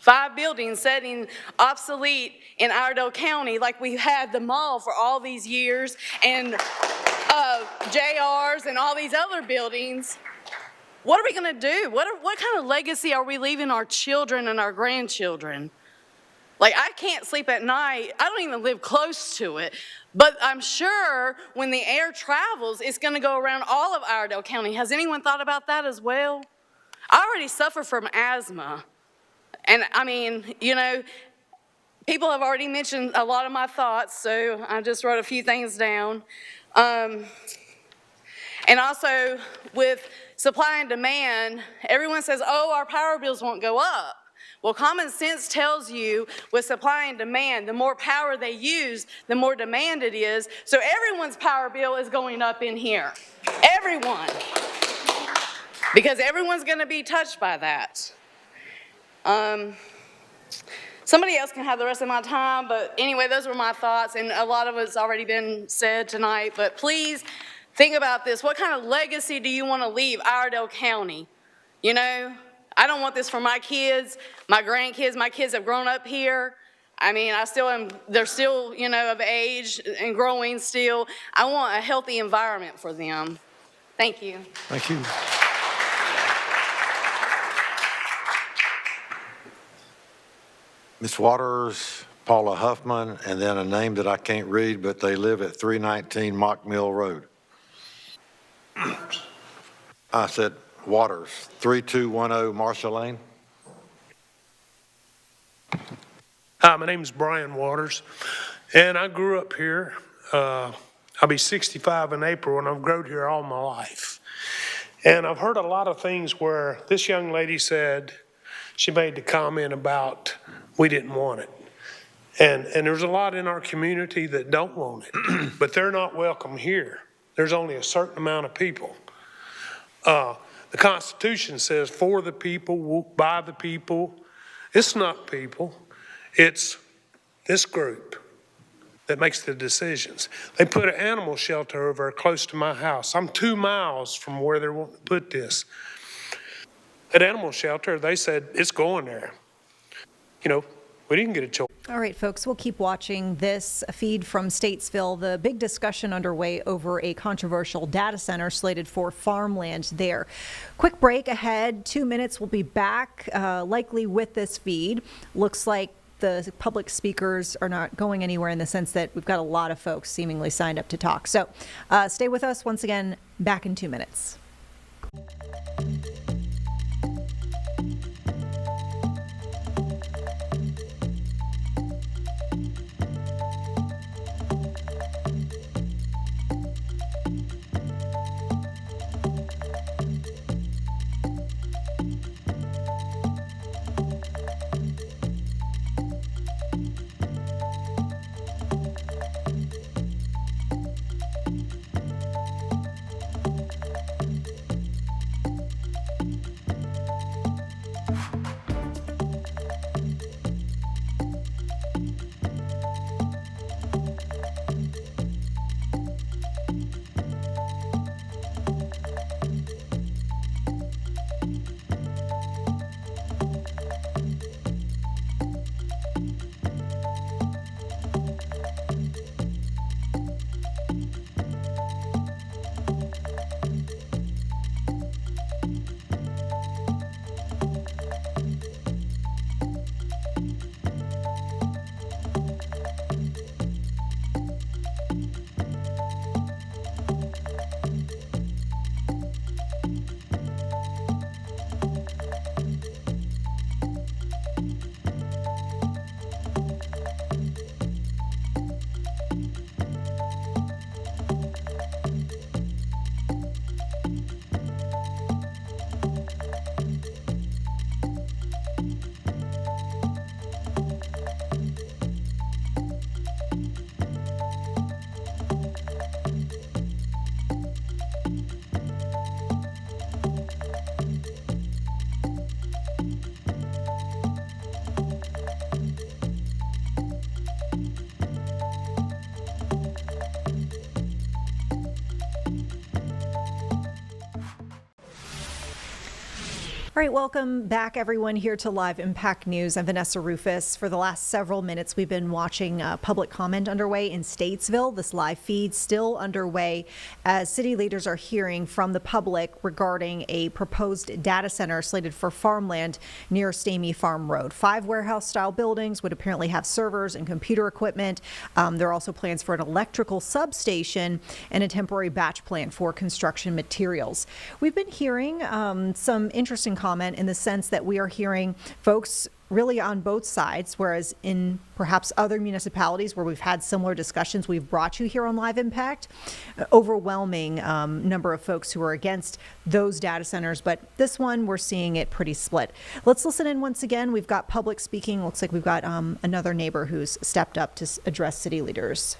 5 buildings sitting obsolete in Iredell County like we had the mall for all these years and JRs and all these other buildings. What are we gonna do? What kind of legacy are we leaving our children and our grandchildren? Like, I can't sleep at night. I don't even live close to it. But I'm sure when the air travels, it's gonna go around all of Iredell County. Has anyone thought about that as well? I already suffer from asthma. And I mean, you know, people have already mentioned a lot of my thoughts, so I just wrote a few things down. And also with supply and demand, everyone says, oh, our power bills won't go up. Well, common sense tells you with supply and demand, the more power they use, the more demand it is. So everyone's power bill is going up in here. Everyone. Because everyone's going to be touched by that. Somebody else can have the rest of my time, but anyway, those were my thoughts, and a lot of it's already been said tonight, but please think about this. What kind of legacy do you want to leave Iredell County? You know, I don't want this for my kids, my grandkids. My kids have grown up here. I mean, they're still, you know, of age and growing still. I want a healthy environment for them. Thank you. Thank you. Ms. Waters, Paula Huffman, and then a name that I can't read, but they live at 319 Mock Mill Road. I said Waters, 3210 Marshall Lane. Hi, my name is Brian Waters, and I grew up here. I'll be 65 in April, and I've grown here all my life. And I've heard a lot of things where this young lady said, she made the comment about we didn't want it. And there's a lot in our community that don't want it, but they're not welcome here. There's only a certain amount of people. The Constitution says for the people, by the people. It's not people. It's this group that makes the decisions. They put an animal shelter over close to my house. I'm 2 miles from where they want to put this. At animal shelter, they said it's going there. You know, we didn't get a choice. All right, folks, we'll keep watching this feed from Statesville. The big discussion underway over a controversial data center slated for farmland there. Quick break ahead. 2 minutes. We'll be back, likely with this feed. Looks like the public speakers are not going anywhere in the sense that we've got a lot of folks seemingly signed up to talk. So stay with us. Once again, back in 2 minutes. All right, welcome back, everyone, here to Live Impact News. I'm Vanessa Rufus. For the last several minutes, we've been watching public comment underway in Statesville. This live feed still underway as city leaders are hearing from the public regarding a proposed data center slated for farmland near Stamey Farm Road. 5 warehouse-style buildings would apparently have servers and computer equipment. There are also plans for an electrical substation and a temporary batch plant for construction materials. We've been hearing some interesting comment in the sense that we are hearing folks really on both sides, whereas in perhaps other municipalities where we've had similar discussions, we've brought you here on Live Impact, overwhelming number of folks who are against those data centers. But this one, we're seeing it pretty split. Let's listen in once again. We've got public speaking. Looks like we've got another neighbor who's stepped up to address city leaders.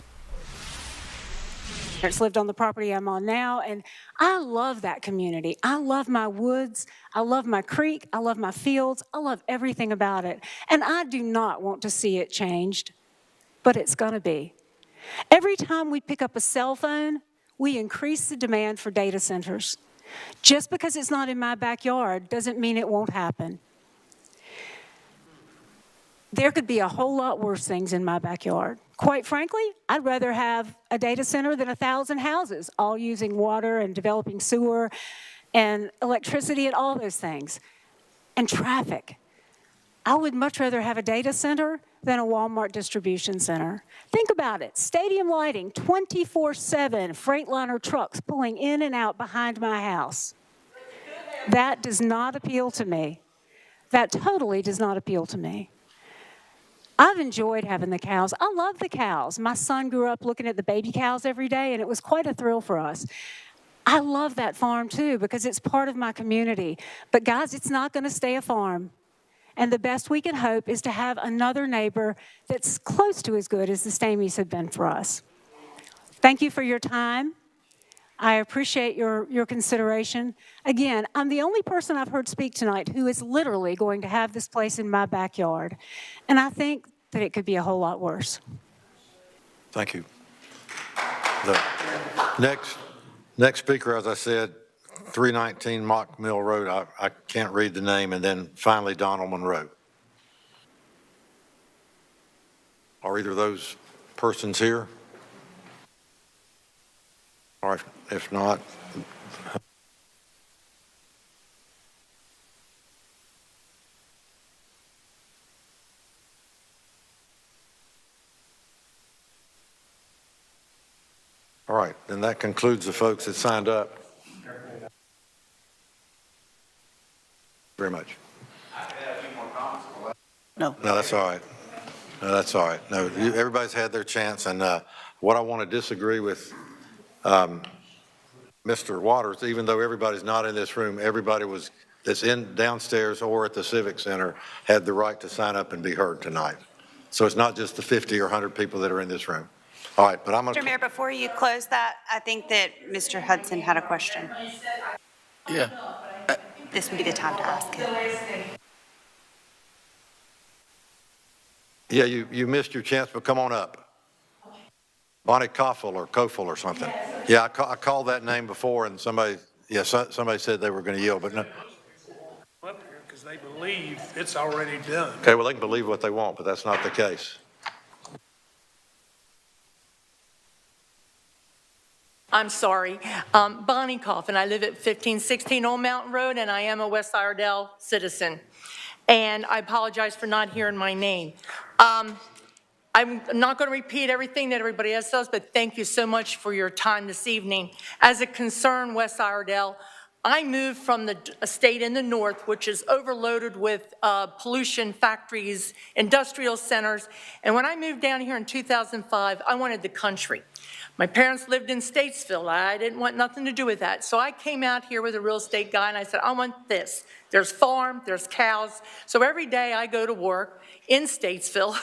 It's lived on the property I'm on now, and I love that community. I love my woods. I love my creek. I love my fields. I love everything about it. And I do not want to see it changed, but it's going to be. Every time we pick up a cell phone, we increase the demand for data centers. Just because it's not in my backyard doesn't mean it won't happen. There could be a whole lot worse things in my backyard. Quite frankly, I'd rather have a data center than 1,000 houses, all using water and developing sewer and electricity and all those things, and traffic. I would much rather have a data center than a Walmart distribution center. Think about it. Stadium lighting, 24/7 Freightliner trucks pulling in and out behind my house. That does not appeal to me. That totally does not appeal to me. I've enjoyed having the cows. I love the cows. My son grew up looking at the baby cows every day, and it was quite a thrill for us. I love that farm, too, because it's part of my community. But, guys, it's not going to stay a farm. And the best we can hope is to have another neighbor that's close to as good as the Stameys have been for us. Thank you for your time. I appreciate your consideration. Again, I'm the only person I've heard speak tonight who is literally going to have this place in my backyard. And I think that it could be a whole lot worse. Thank you. The next speaker, as I said, 319 Mock Mill Road. I can't read the name. And then finally, Donald Monroe. Are either of those persons here? All right, if not, all right, then that concludes the folks that signed up. Very much. No. No, that's all right. No, that's all right. No, everybody's had their chance, and what I want to disagree with Mr. Waters, even though everybody's not in this room, everybody that's in downstairs or at the Civic Center had the right to sign up and be heard tonight. So it's not just the 50 or 100 people that are in this room. All right, but I'm going to... Mr. Mayor, before you close that, I think that Mr. Hudson had a question. Yeah. This would be the time to ask it. Yeah, you missed your chance, but come on up. Bonnie Koffel or something. Yeah, I called that name before, and somebody said they were going to yield, but no. Up here because they believe it's already done. Okay, well, they can believe what they want, but that's not the case. I'm sorry. Bonnie Coffin. I live at 1516 Old Mountain Road, and I am a West Iredell citizen. And I apologize for not hearing my name. I'm not going to repeat everything that everybody else does, but thank you so much for your time this evening. As a concerned West Iredell, I moved from a state in the north, which is overloaded with pollution, factories, industrial centers. And when I moved down here in 2005, I wanted the country. My parents lived in Statesville. I didn't want nothing to do with that. So I came out here with a real estate guy and I said, I want this. There's farm, there's cows. So every day I go to work in Statesville,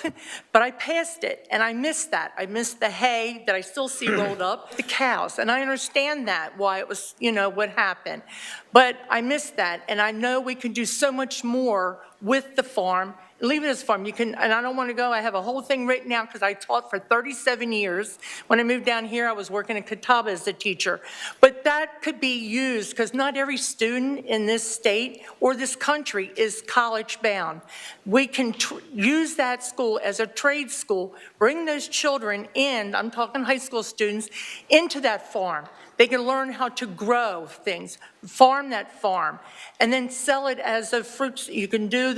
but I passed it and I missed that. I missed the hay that I still see rolled up, the cows. And I understand that, why it was, what happened. But I missed that. And I know we can do so much more with the farm. Leave it as farm. You can, and I don't want to go, I have a whole thing written out because I taught for 37 years. When I moved down here, I was working in Catawba as a teacher. But that could be used because not every student in this state or this country is college bound. We can use that school as a trade school, bring those children in, I'm talking high school students, into that farm. They can learn how to grow things, farm that farm, and then sell it as a fruit. You can do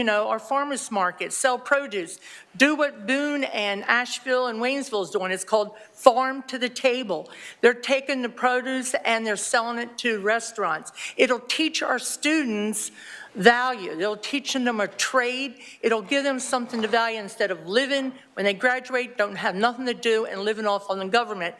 our farmers market, sell produce, do what Boone and Asheville and Waynesville is doing. It's called Farm to the Table. They're taking the produce and they're selling it to restaurants. It'll teach our students value. It'll teach them a trade. It'll give them something to value instead of living, when they graduate, don't have nothing to do and living off on the government.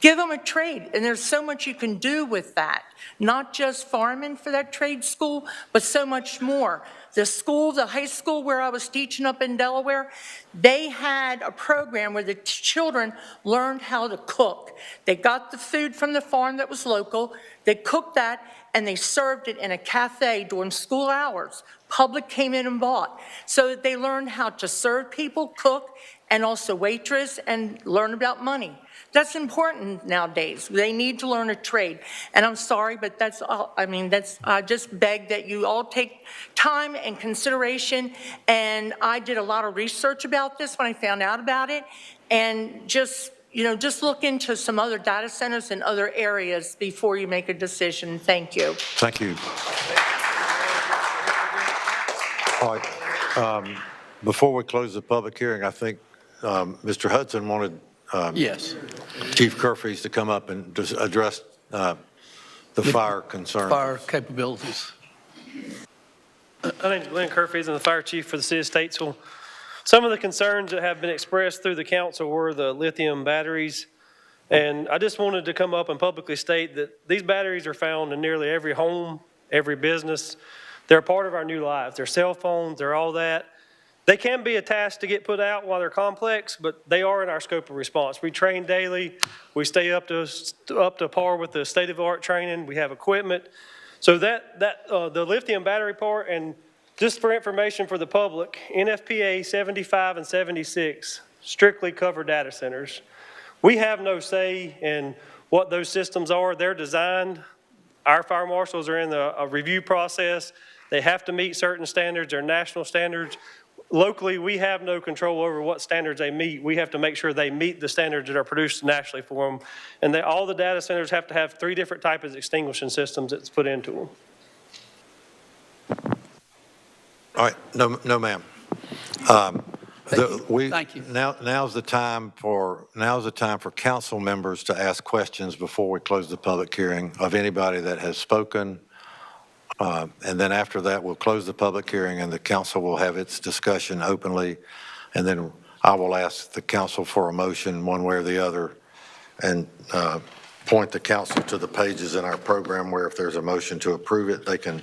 Give them a trade, and there's so much you can do with that. Not just farming for that trade school, but so much more. The school, the high school where I was teaching up in Delaware, they had a program where the children learned how to cook. They got the food from the farm that was local, they cooked that, and they served it in a cafe during school hours. Public came in and bought. So that they learned how to serve people, cook, and also waitress, and learn about money. That's important nowadays. They need to learn a trade. And I'm sorry, but that's all. I just beg that you all take time and consideration. And I did a lot of research about this when I found out about it. And just look into some other data centers in other areas before you make a decision. Thank you. Thank you. All right. Before we close the public hearing, I think Mr. Hudson wanted yes, Chief Curfews to come up and just address the fire concern. fire capabilities. My name is Glenn Curfews. I'm the fire chief for the city of Statesville. Some of the concerns that have been expressed through the council were the lithium batteries. And I just wanted to come up and publicly state that these batteries are found in nearly every home, every business. They're a part of our new lives. They're cell phones, they're all that. They can be a task to get put out while they're complex, but they are in our scope of response. We train daily. We stay up to par with the state-of-the-art training. We have equipment. So the lithium battery part, and just for information for the public, NFPA 75 and 76 strictly cover data centers. We have no say in what those systems are. They're designed. Our fire marshals are in a review process. They have to meet certain standards. They're national standards. Locally, we have no control over what standards they meet. We have to make sure they meet the standards that are produced nationally for them. And all the data centers have to have 3 different types of extinguishing systems that's put into them. All right, no, ma'am. Thank you. Now's the time for council members to ask questions before we close the public hearing of anybody that has spoken. And then after that, we'll close the public hearing and the council will have its discussion openly. And then I will ask the council for a motion one way or the other and point the council to the pages in our program where if there's a motion to approve it, they can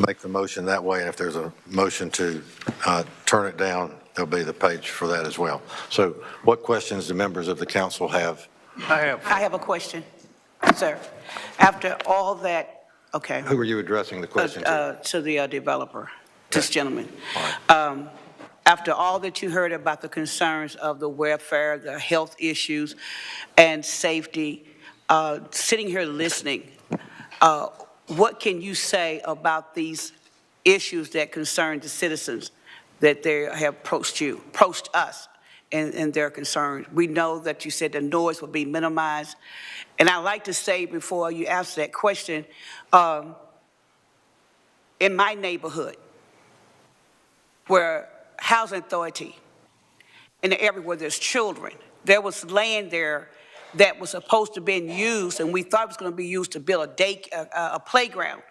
make the motion that way. And if there's a motion to turn it down, there'll be the page for that as well. So what questions do members of the council have? I have a question, sir. After all that, okay. Who are you addressing the question to? To the developer, this gentleman. All right. After all that you heard about the concerns of the welfare, the health issues, and safety, sitting here listening, what can you say about these issues that concern the citizens that they have approached us and their concerns? We know that you said the noise will be minimized. And I'd like to say before you answer that question, in my neighborhood, where housing authority, in the area where there's children, there was land there that was supposed to be used, and we thought it was going to be used to build a playground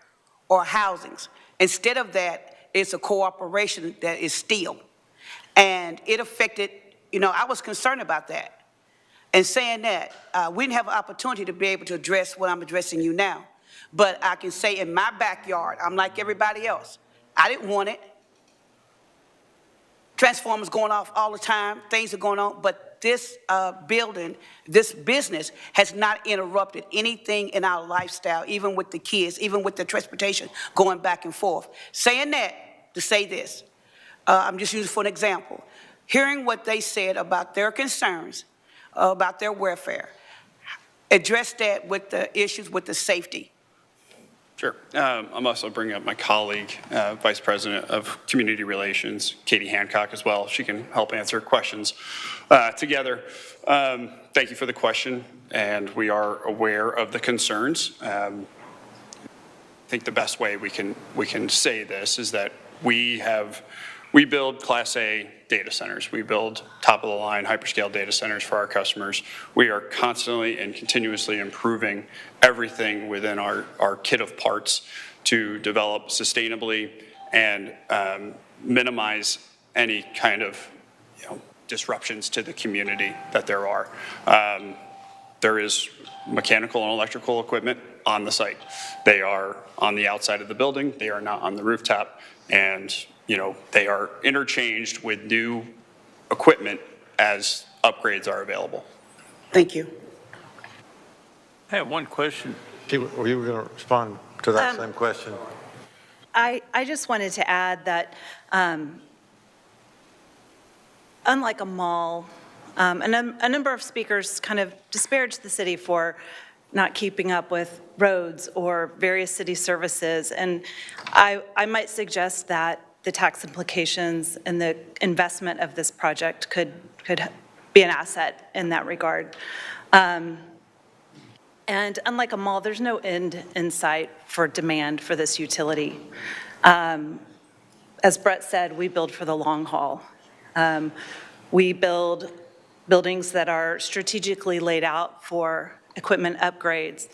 or housings. Instead of that, it's a cooperation that is still. And it affected, I was concerned about that. And saying that, we didn't have an opportunity to be able to address what I'm addressing you now. But I can say in my backyard, I'm like everybody else. I didn't want it. Transformers going off all the time, things are going on, but this building, this business has not interrupted anything in our lifestyle, even with the kids, even with the transportation going back and forth. Saying that, to say this. I'm just using it for an example. Hearing what they said about their concerns, about their welfare, address that with the issues with the safety. Sure. I'm also bringing up my colleague, Vice President of Community Relations, Katie Hancock, as well. She can help answer questions together. Thank you for the question, and we are aware of the concerns. I think the best way we can say this is that we build Class A data centers. We build top-of-the-line hyperscale data centers for our customers. We are constantly and continuously improving everything within our kit of parts to develop sustainably and minimize any kind of disruptions to the community that there are. There is mechanical and electrical equipment on the site. They are on the outside of the building. They are not on the rooftop. And they are interchanged with new equipment as upgrades are available. Thank you. I have one question. Were you going to respond to that same question? I just wanted to add that unlike a mall, a number of speakers kind of disparaged the city for not keeping up with roads or various city services. And I might suggest that the tax implications and the investment of this project could be an asset in that regard. And unlike a mall, there's no end in sight for demand for this utility. As Brett said, we build for the long haul. We build buildings that are strategically laid out for equipment upgrades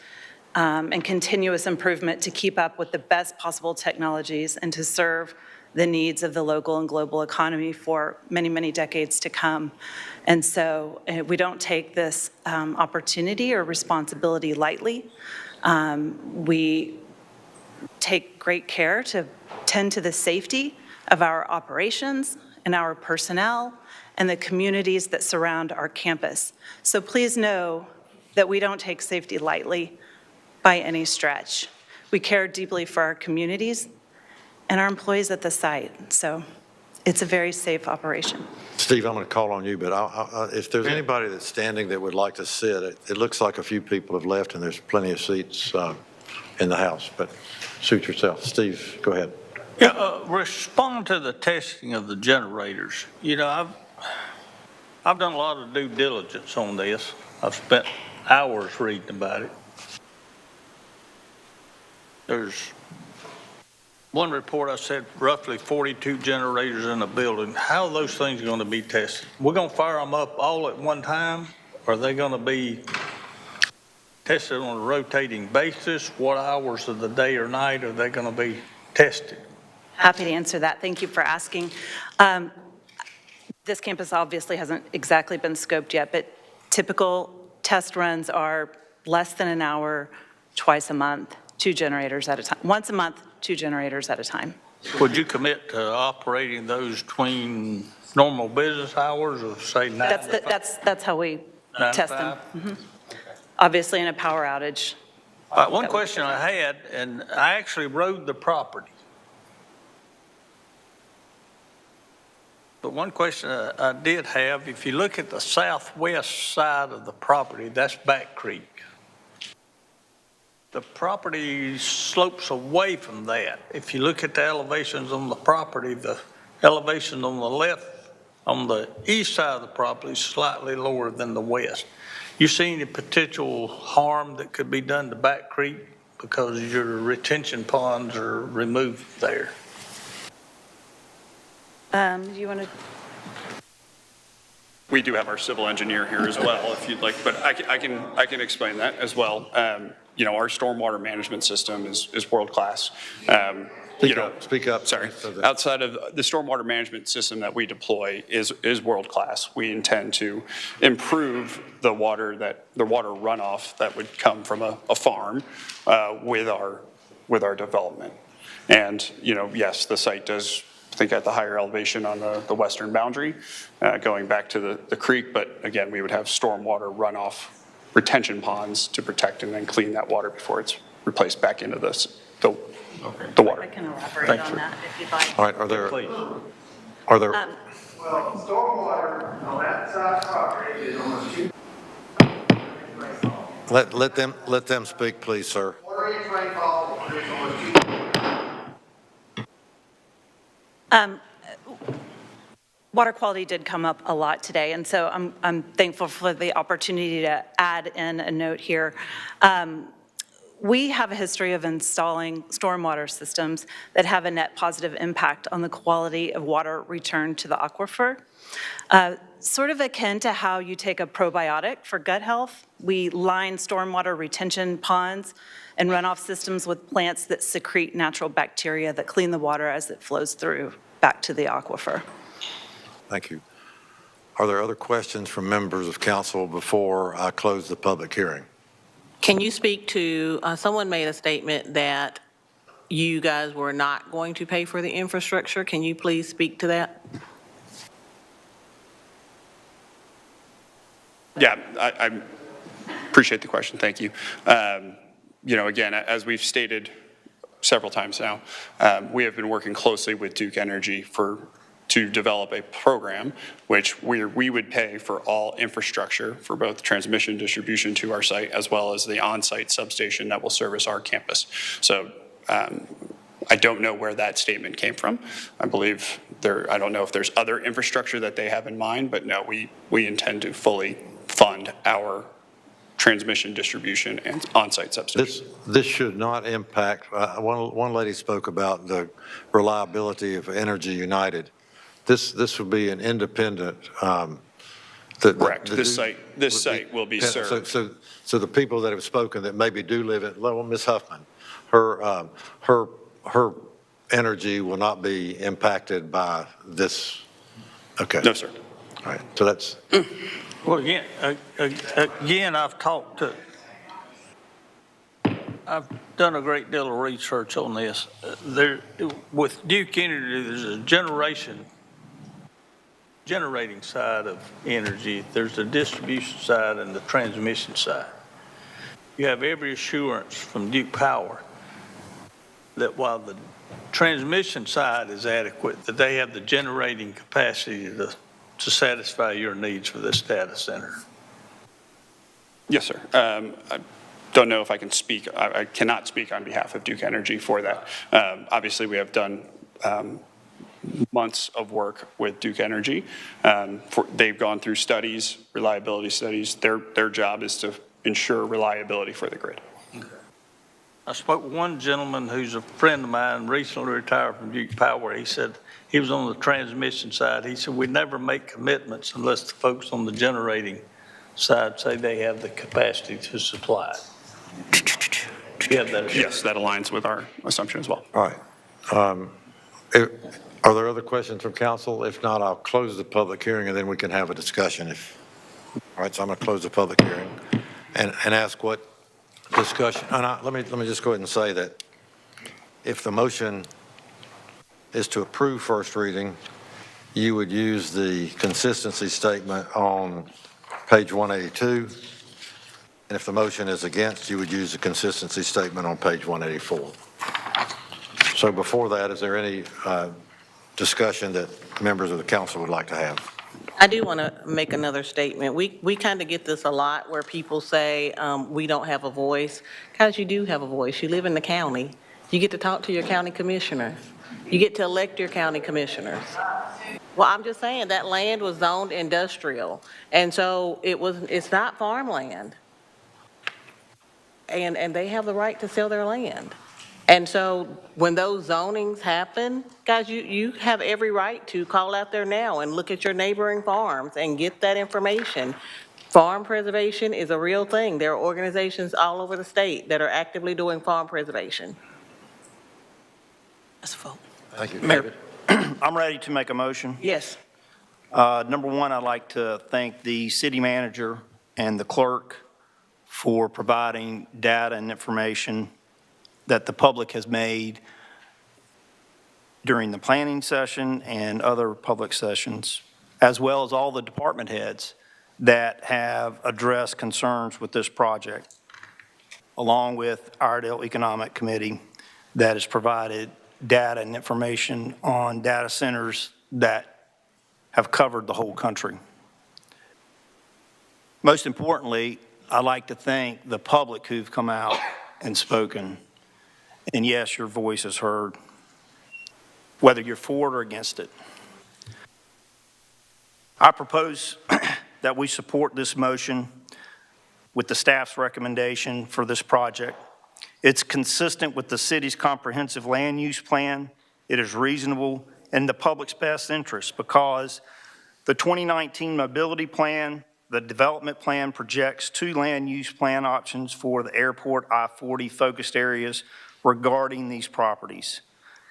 and continuous improvement to keep up with the best possible technologies and to serve the needs of the local and global economy for many, many decades to come. And so we don't take this opportunity or responsibility lightly. We take great care to tend to the safety of our operations and our personnel and the communities that surround our campus. So please know that we don't take safety lightly by any stretch. We care deeply for our communities and our employees at the site. So it's a very safe operation. Steve, I'm going to call on you, but if there's anybody that's standing that would like to sit, it looks like a few people have left and there's plenty of seats in the house, but suit yourself. Steve, go ahead. Yeah, respond to the testing of the generators. I've done a lot of due diligence on this. I've spent hours reading about it. There's one report I said roughly 42 generators in a building. How are those things going to be tested? We're going to fire them up all at one time? Or are they going to be tested on a rotating basis? What hours of the day or night are they going to be tested? Happy to answer that. Thank you for asking. This campus obviously hasn't exactly been scoped yet, but typical test runs are less than an hour, twice a month, 2 generators at a time. Once a month, 2 generators at a time. Would you commit to operating those between normal business hours of, say, 9 to 5? That's how we test them. Mm-hmm. Obviously, in a power outage. One question I had, and I actually rode the property. But one question I did have, if you look at the southwest side of the property, that's Back Creek. The property slopes away from that. If you look at the elevations on the property, the elevation on the left, on the east side of the property is slightly lower than the west. You see any potential harm that could be done to Back Creek because your retention ponds are removed there? Do you want to? We do have our civil engineer here as well, if you'd like, but I can explain that as well. Our stormwater management system is world-class. Speak up. Sorry. Outside of the stormwater management system that we deploy is world-class. We intend to improve the water runoff that would come from a farm with our development. And yes, the site does, I think, at the higher elevation on the western boundary, going back to the creek. But again, we would have stormwater runoff retention ponds to protect and then clean that water before it's replaced back into the the water. I can elaborate Thank on you. that if you'd like. All right, are there, Well, stormwater on that side property is almost 2. let them speak, please, sir. 4-inch rainfall will produce almost 2. Water quality did come up a lot today, and so I'm thankful for the opportunity to add in a note here. We have a history of installing stormwater systems that have a net positive impact on the quality of water returned to the aquifer. Sort of akin to how you take a probiotic for gut health, we line stormwater retention ponds and runoff systems with plants that secrete natural bacteria that clean the water as it flows through back to the aquifer. Thank you. Are there other questions from members of council before I close the public hearing? Can you speak to, someone made a statement that you guys were not going to pay for the infrastructure. Can you please speak to that? Yeah, I appreciate the question. Thank you. Again, as we've stated several times now, we have been working closely with Duke Energy to develop a program which we would pay for all infrastructure for both transmission distribution to our site as well as the on-site substation that will service our campus. So I don't know where that statement came from. I don't know if there's other infrastructure that they have in mind, but no, we intend to fully fund our transmission, distribution, and on-site substation. This should not impact, one lady spoke about the reliability of Energy United. This would be an independent. Correct. This site will be served. So the people that have spoken that maybe do live in, well, Ms. Huffman, her energy will not be impacted by this. Okay. No, sir. All right. So that's. Well, again, I've done a great deal of research on this. With Duke Energy, there's a generating side of energy. There's the distribution side and the transmission side. You have every assurance from Duke Power that while the transmission side is adequate, that they have the generating capacity to satisfy your needs for this data center. Yes, sir. I don't know if I can speak. I cannot speak on behalf of Duke Energy for that. Obviously, we have done months of work with Duke Energy. They've gone through studies, reliability studies. Their job is to ensure reliability for the grid. Okay. I spoke with one gentleman who's a friend of mine, recently retired from Duke Power. He said he was on the transmission side. He said, we never make commitments unless the folks on the generating side say they have the capacity to supply it. Yes, that aligns with our assumption as well. All right. Are there other questions from council? If not, I'll close the public hearing and then we can have a discussion. All right, so I'm going to close the public hearing and ask what discussion. And let me just go ahead and say that if the motion is to approve first reading, you would use the consistency statement on page 182. And if the motion is against, you would use the consistency statement on page 184. So before that, is there any discussion that members of the council would like to have? I do want to make another statement. We kind of get this a lot where people say we don't have a voice. Guys, you do have a voice. You live in the county. You get to talk to your county commissioner. You get to elect your county commissioners. Well, I'm just saying that land was zoned industrial, and so it's not farmland. And they have the right to sell their land. And so when those zonings happen, guys, you have every right to call out there now and look at your neighboring farms and get that information. Farm preservation is a real thing. There are organizations all over the state that are actively doing farm preservation. Let's vote. Thank you. Mayor, I'm ready to make a motion. Yes. Number one, I'd like to thank the city manager and the clerk for providing data and information that the public has made during the planning session and other public sessions, as well as all the department heads that have addressed concerns with this project, along with Iredell Economic Committee that has provided data and information on data centers that have covered the whole country. Most importantly, I'd like to thank the public who've come out and spoken. And yes, your voice is heard, whether you're for it or against it. I propose that we support this motion with the staff's recommendation for this project. It's consistent with the city's comprehensive land use plan. It is reasonable in the public's best interest because the 2019 mobility plan, the development plan projects 2 land use plan options for the airport I-40 focused areas regarding these properties.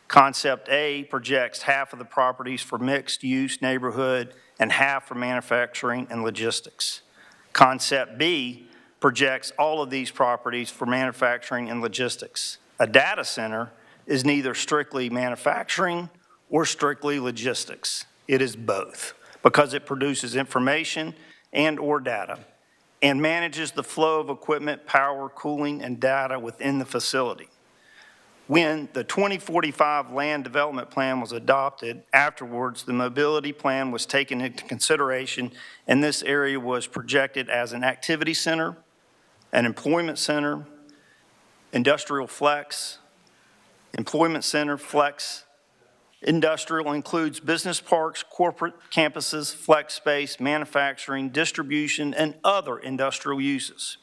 Concept A projects half of the properties for mixed use neighborhood and half for manufacturing and logistics. Concept B projects all of these properties for manufacturing and logistics. A data center is neither strictly manufacturing or strictly logistics. It is both because it produces information and or data and manages the flow of equipment, power, cooling, and data within the facility. When the 2045 land development plan was adopted, afterwards the mobility plan was taken into consideration and this area was projected as an activity center, an employment center, industrial flex, employment center, flex. Industrial includes business parks, corporate campuses, flex space, manufacturing, distribution, and other industrial uses.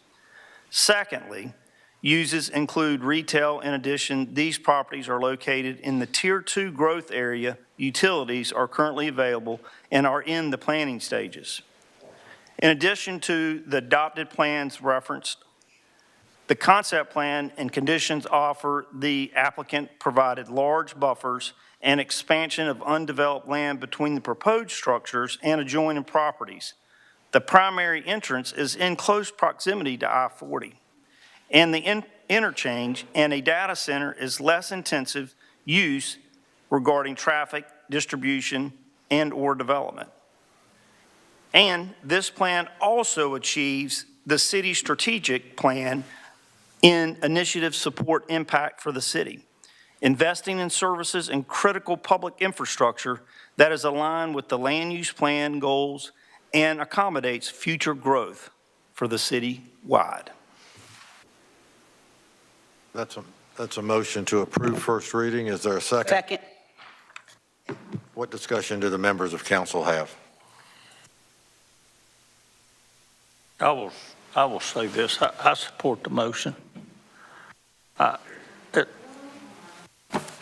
Secondly, uses include retail. In addition, these properties are located in the Tier 2 growth area. Utilities are currently available and are in the planning stages. In addition to the adopted plans referenced, the concept plan and conditions offer the applicant provided large buffers and expansion of undeveloped land between the proposed structures and adjoining properties. The primary entrance is in close proximity to I-40, and the interchange and a data center is less intensive use regarding traffic, distribution, and or development. And this plan also achieves the city's strategic plan in initiative support impact for the city, investing in services and critical public infrastructure that is aligned with the land use plan goals and accommodates future growth for the city wide. That's a motion to approve first reading. Is there a second? Second. What discussion do the members of council have? I will say this, I support the motion.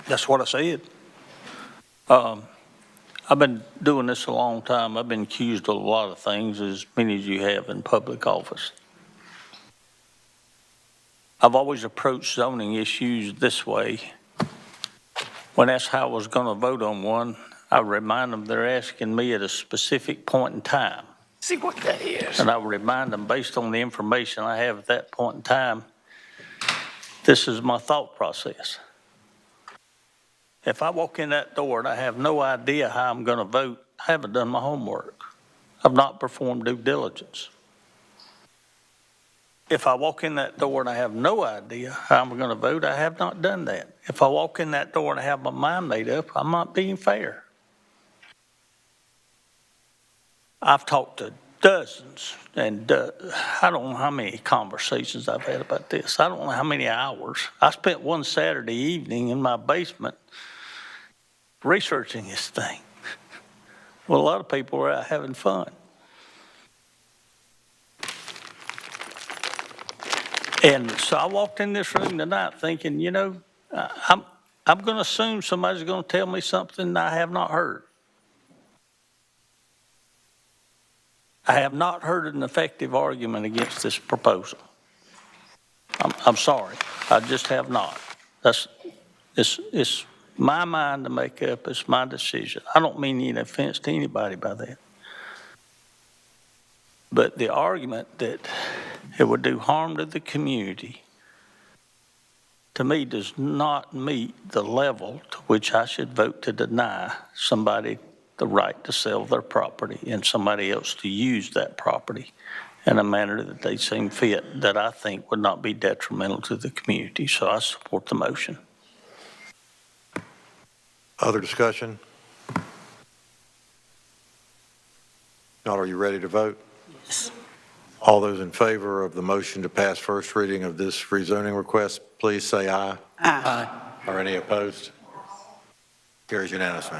That's what I said. I've been doing this a long time. I've been accused of a lot of things, as many as you have in public office. I've always approached zoning issues this way. When asked how I was going to vote on one, I remind them they're asking me at a specific point in time. See what that is. And I would remind them, based on the information I have at that point in time, this is my thought process. If I walk in that door and I have no idea how I'm going to vote, I haven't done my homework. I've not performed due diligence. If I walk in that door and I have no idea how I'm going to vote, I have not done that. If I walk in that door and I have my mind made up, I'm not being fair. I've talked to dozens, and I don't know how many conversations I've had about this. I don't know how many hours. I spent one Saturday evening in my basement researching this thing. Well, a lot of people were out having fun. And so I walked in this room tonight thinking, you know, I'm going to assume somebody's going to tell me something I have not heard. I have not heard an effective argument against this proposal. I'm sorry. I just have not. It's my mind to make up. It's my decision. I don't mean any offense to anybody by that. But the argument that it would do harm to the community, to me, does not meet the level to which I should vote to deny somebody the right to sell their property and somebody else to use that property in a manner that they seem fit, that I think would not be detrimental to the community. So I support the motion. Other discussion? Not, are you ready to vote? Yes. All those in favor of the motion to pass first reading of this rezoning request, please say aye. Aye. Are any opposed? Carries unanimously.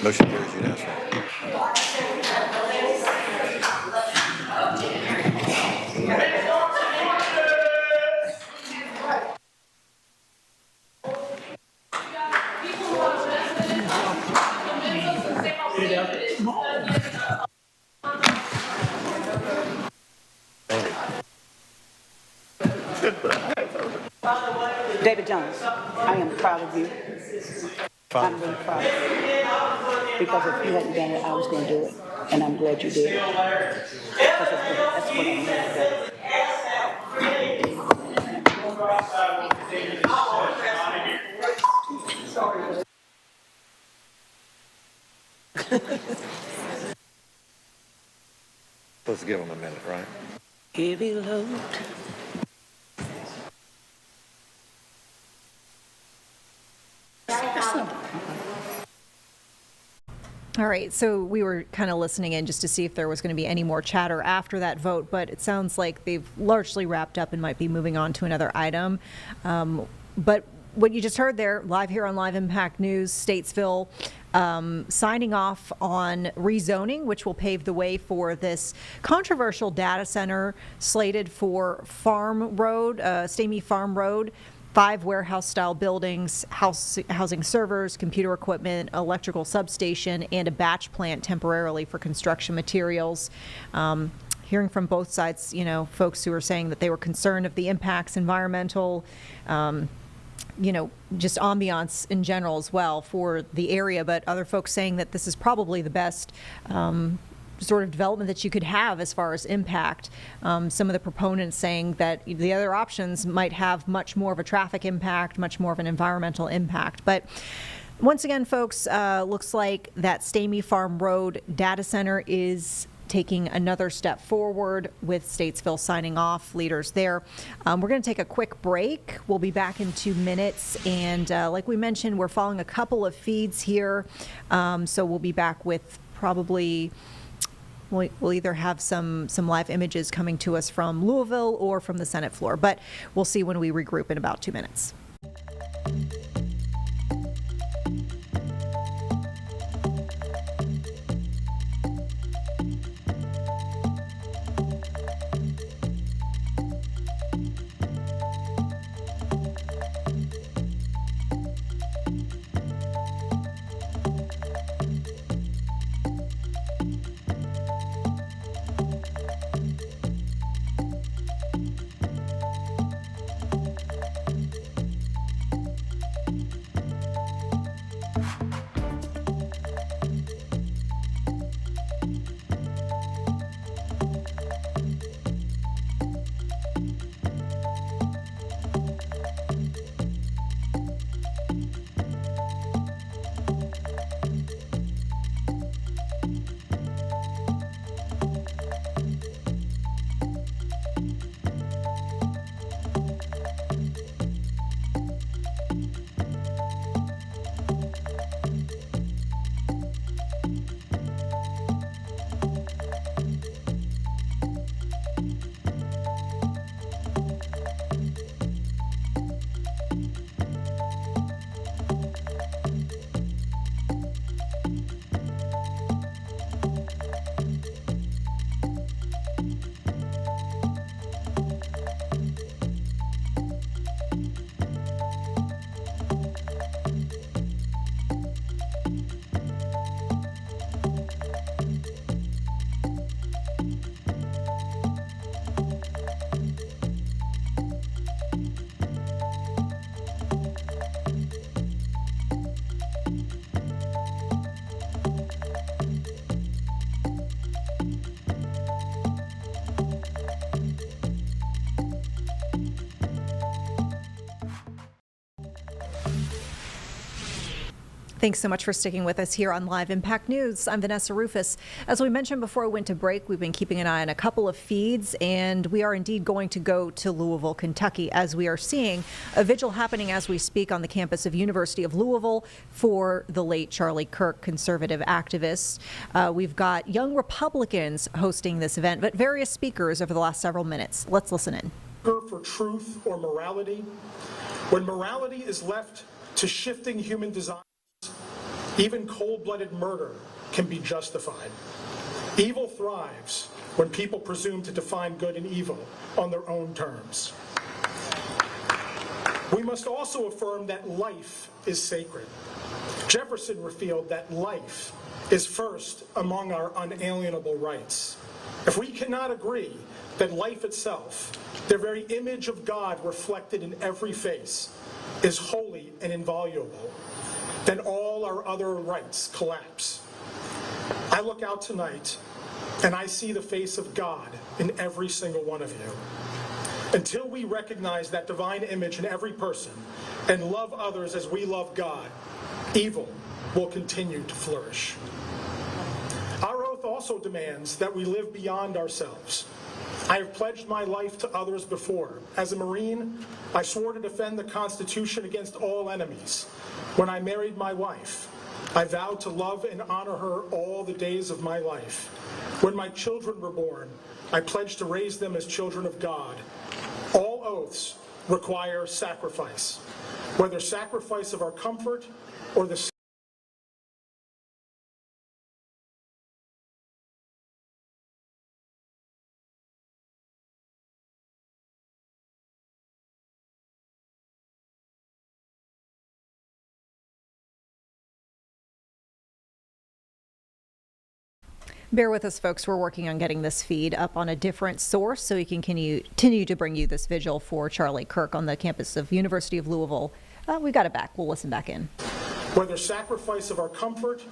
Motion carries unanimously. David Jones, I am proud of you. I'm really proud of you. Because if you hadn't done it, I was going to do it. And I'm glad you did it. Because that's what I'm here to do. Let's give them a minute, right? Heavy load. All right, so we were kind of listening in just to see if there was going to be any more chatter after that vote, but it sounds like they've largely wrapped up and might be moving on to another item. But what you just heard there, live here on Live Impact News, Statesville signing off on rezoning, which will pave the way for this controversial data center slated for Farm Road, Stamey Farm Road. 5 warehouse-style buildings, housing servers, computer equipment, electrical substation, and a batch plant temporarily for construction materials. Hearing from both sides, you know, folks who are saying that they were concerned of the impacts, environmental, you know, just ambiance in general as well for the area, but other folks saying that this is probably the best sort of development that you could have as far as impact. Some of the proponents saying that the other options might have much more of a traffic impact, much more of an environmental impact. But once again, folks, looks like that Stamey Farm Road data center is taking another step forward with Statesville signing off, leaders there. We're going to take a quick break. We'll be back in 2 minutes. And like we mentioned, we're following a couple of feeds here. So we'll be back with probably... We'll either have some live images coming to us from Louisville or from the Senate floor, but we'll see when we regroup in about 2 minutes. Thanks so much for sticking with us here on Live Impact News. I'm Vanessa Rufus. As we mentioned before we went to break, we've been keeping an eye on a couple of feeds, and we are indeed going to go to Louisville, Kentucky, as we are seeing a vigil happening as we speak on the campus of University of Louisville for the late Charlie Kirk, conservative activist. We've got young Republicans hosting this event, but various speakers over the last several minutes. Let's listen in. For truth or morality, when morality is left to shifting human desires, even cold-blooded murder can be justified. Evil thrives when people presume to define good and evil on their own terms. We must also affirm that life is sacred. Jefferson revealed that life is first among our unalienable rights. If we cannot agree that life itself, the very image of God reflected in every face, is holy and inviolable, then all our other rights collapse. I look out tonight and I see the face of God in every single one of you. Until we recognize that divine image in every person and love others as we love God, evil will continue to flourish. Our oath also demands that we live beyond ourselves. I have pledged my life to others before. As a Marine, I swore to defend the Constitution against all enemies. When I married my wife, I vowed to love and honor her all the days of my life. When my children were born, I pledged to raise them as children of God. All oaths require sacrifice, whether sacrifice of our comfort or the Bear with us, folks. We're working on getting this feed up on a different source so we can continue to bring you this vigil for Charlie Kirk on the campus of University of Louisville. We got it back. We'll listen back in. Whether sacrifice of our comfort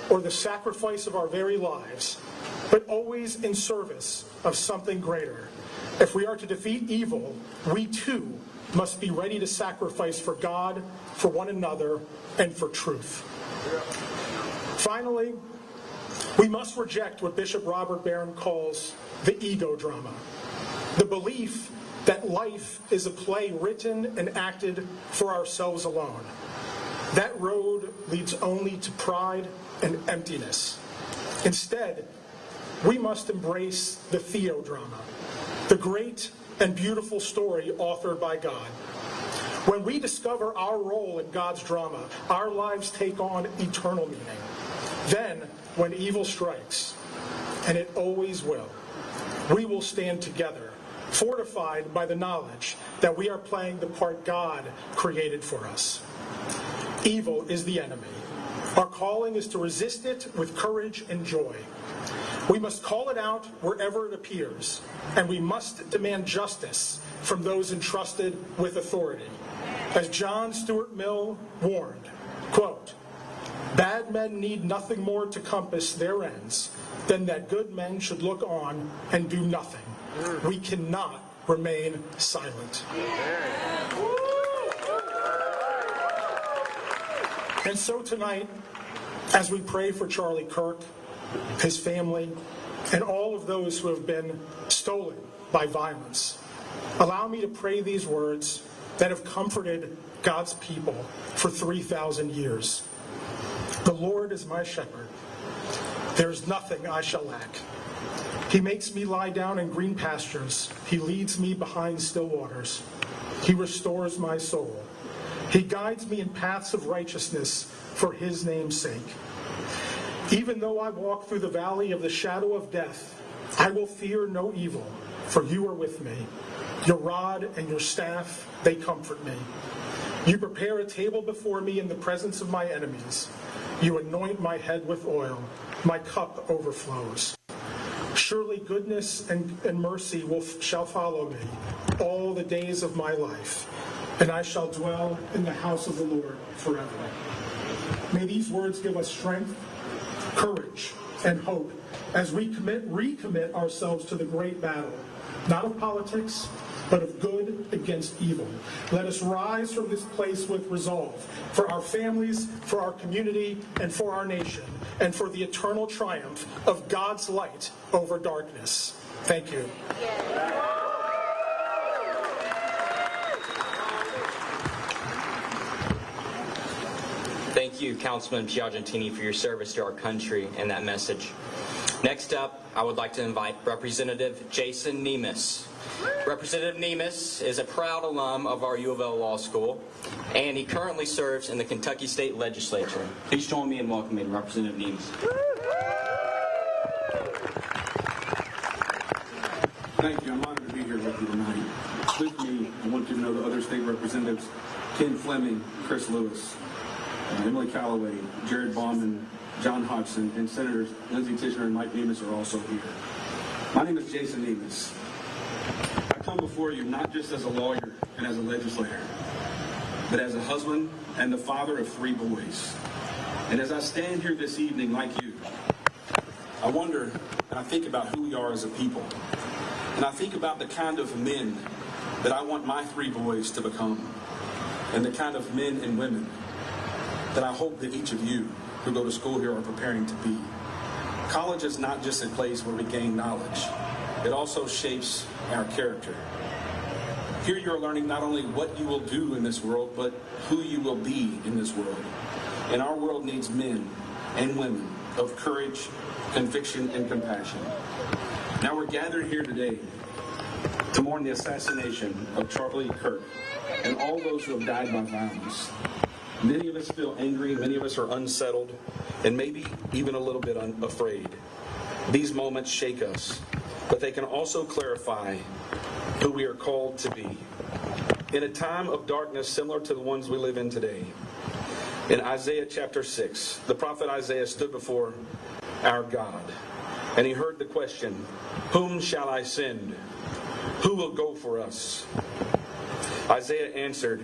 or the sacrifice of our very lives, but always in service of something greater. If we are to defeat evil, we too must be ready to sacrifice for God, for one another, and for truth. Finally, we must reject what Bishop Robert Barron calls the ego drama, the belief that life is a play written and acted for ourselves alone. That road leads only to pride and emptiness. Instead, we must embrace the theodrama, the great and beautiful story authored by God. When we discover our role in God's drama, our lives take on eternal meaning. Then, when evil strikes, and it always will, we will stand together, fortified by the knowledge that we are playing the part God created for us. Evil is the enemy. Our calling is to resist it with courage and joy. We must call it out wherever it appears, and we must demand justice from those entrusted with authority. As John Stuart Mill warned, quote, "Bad men need nothing more to compass their ends than that good men should look on and do nothing. We cannot remain silent." And so tonight, as we pray for Charlie Kirk, his family, and all of those who have been stolen by violence, allow me to pray these words that have comforted God's people for 3,000 years. The Lord is my shepherd. There is nothing I shall lack. He makes me lie down in green pastures. He leads me behind still waters. He restores my soul. He guides me in paths of righteousness for his name's sake. Even though I walk through the valley of the shadow of death, I will fear no evil, for you are with me. Your rod and your staff, they comfort me. You prepare a table before me in the presence of my enemies. You anoint my head with oil. My cup overflows. Surely goodness and mercy shall follow me all the days of my life, and I shall dwell in the house of the Lord forever. May these words give us strength, courage, and hope as we recommit ourselves to the great battle, not of politics, but of good against evil. Let us rise from this place with resolve for our families, for our community, and for our nation, and for the eternal triumph of God's light over darkness. Thank you. Thank you, Councilman Piagentini, for your service to our country and that message. Next up, I would like to invite Representative Jason Nemes. Representative Nemes is a proud alum of our U of L Law School, and he currently serves in the Kentucky State Legislature. Please join me in welcoming Representative Nemes. Thank you. I'm honored to be here with you tonight. With me, I want you to know the other state representatives, Ken Fleming, Chris Lewis, Emily Callaway, Jared Bauman, John Hodgson, and Senators Lindsey Tishner and Mike Nemes are also here. My name is Jason Nemes. I come before you not just as a lawyer and as a legislator, but as a husband and the father of 3 boys. And as I stand here this evening like you, I wonder and I think about who we are as a people. And I think about the kind of men that I want my 3 boys to become, and the kind of men and women that I hope that each of you who go to school here are preparing to be. College is not just a place where we gain knowledge. It also shapes our character. Here you're learning not only what you will do in this world, but who you will be in this world. And our world needs men and women of courage, conviction, and compassion. Now we're gathered here today to mourn the assassination of Charlie Kirk and all those who have died by violence. Many of us feel angry, many of us are unsettled, and maybe even a little bit afraid. These moments shake us, but they can also clarify who we are called to be. In a time of darkness similar to the ones we live in today, in Isaiah chapter 6, the prophet Isaiah stood before our God, and he heard the question, "Whom shall I send? Who will go for us?" Isaiah answered,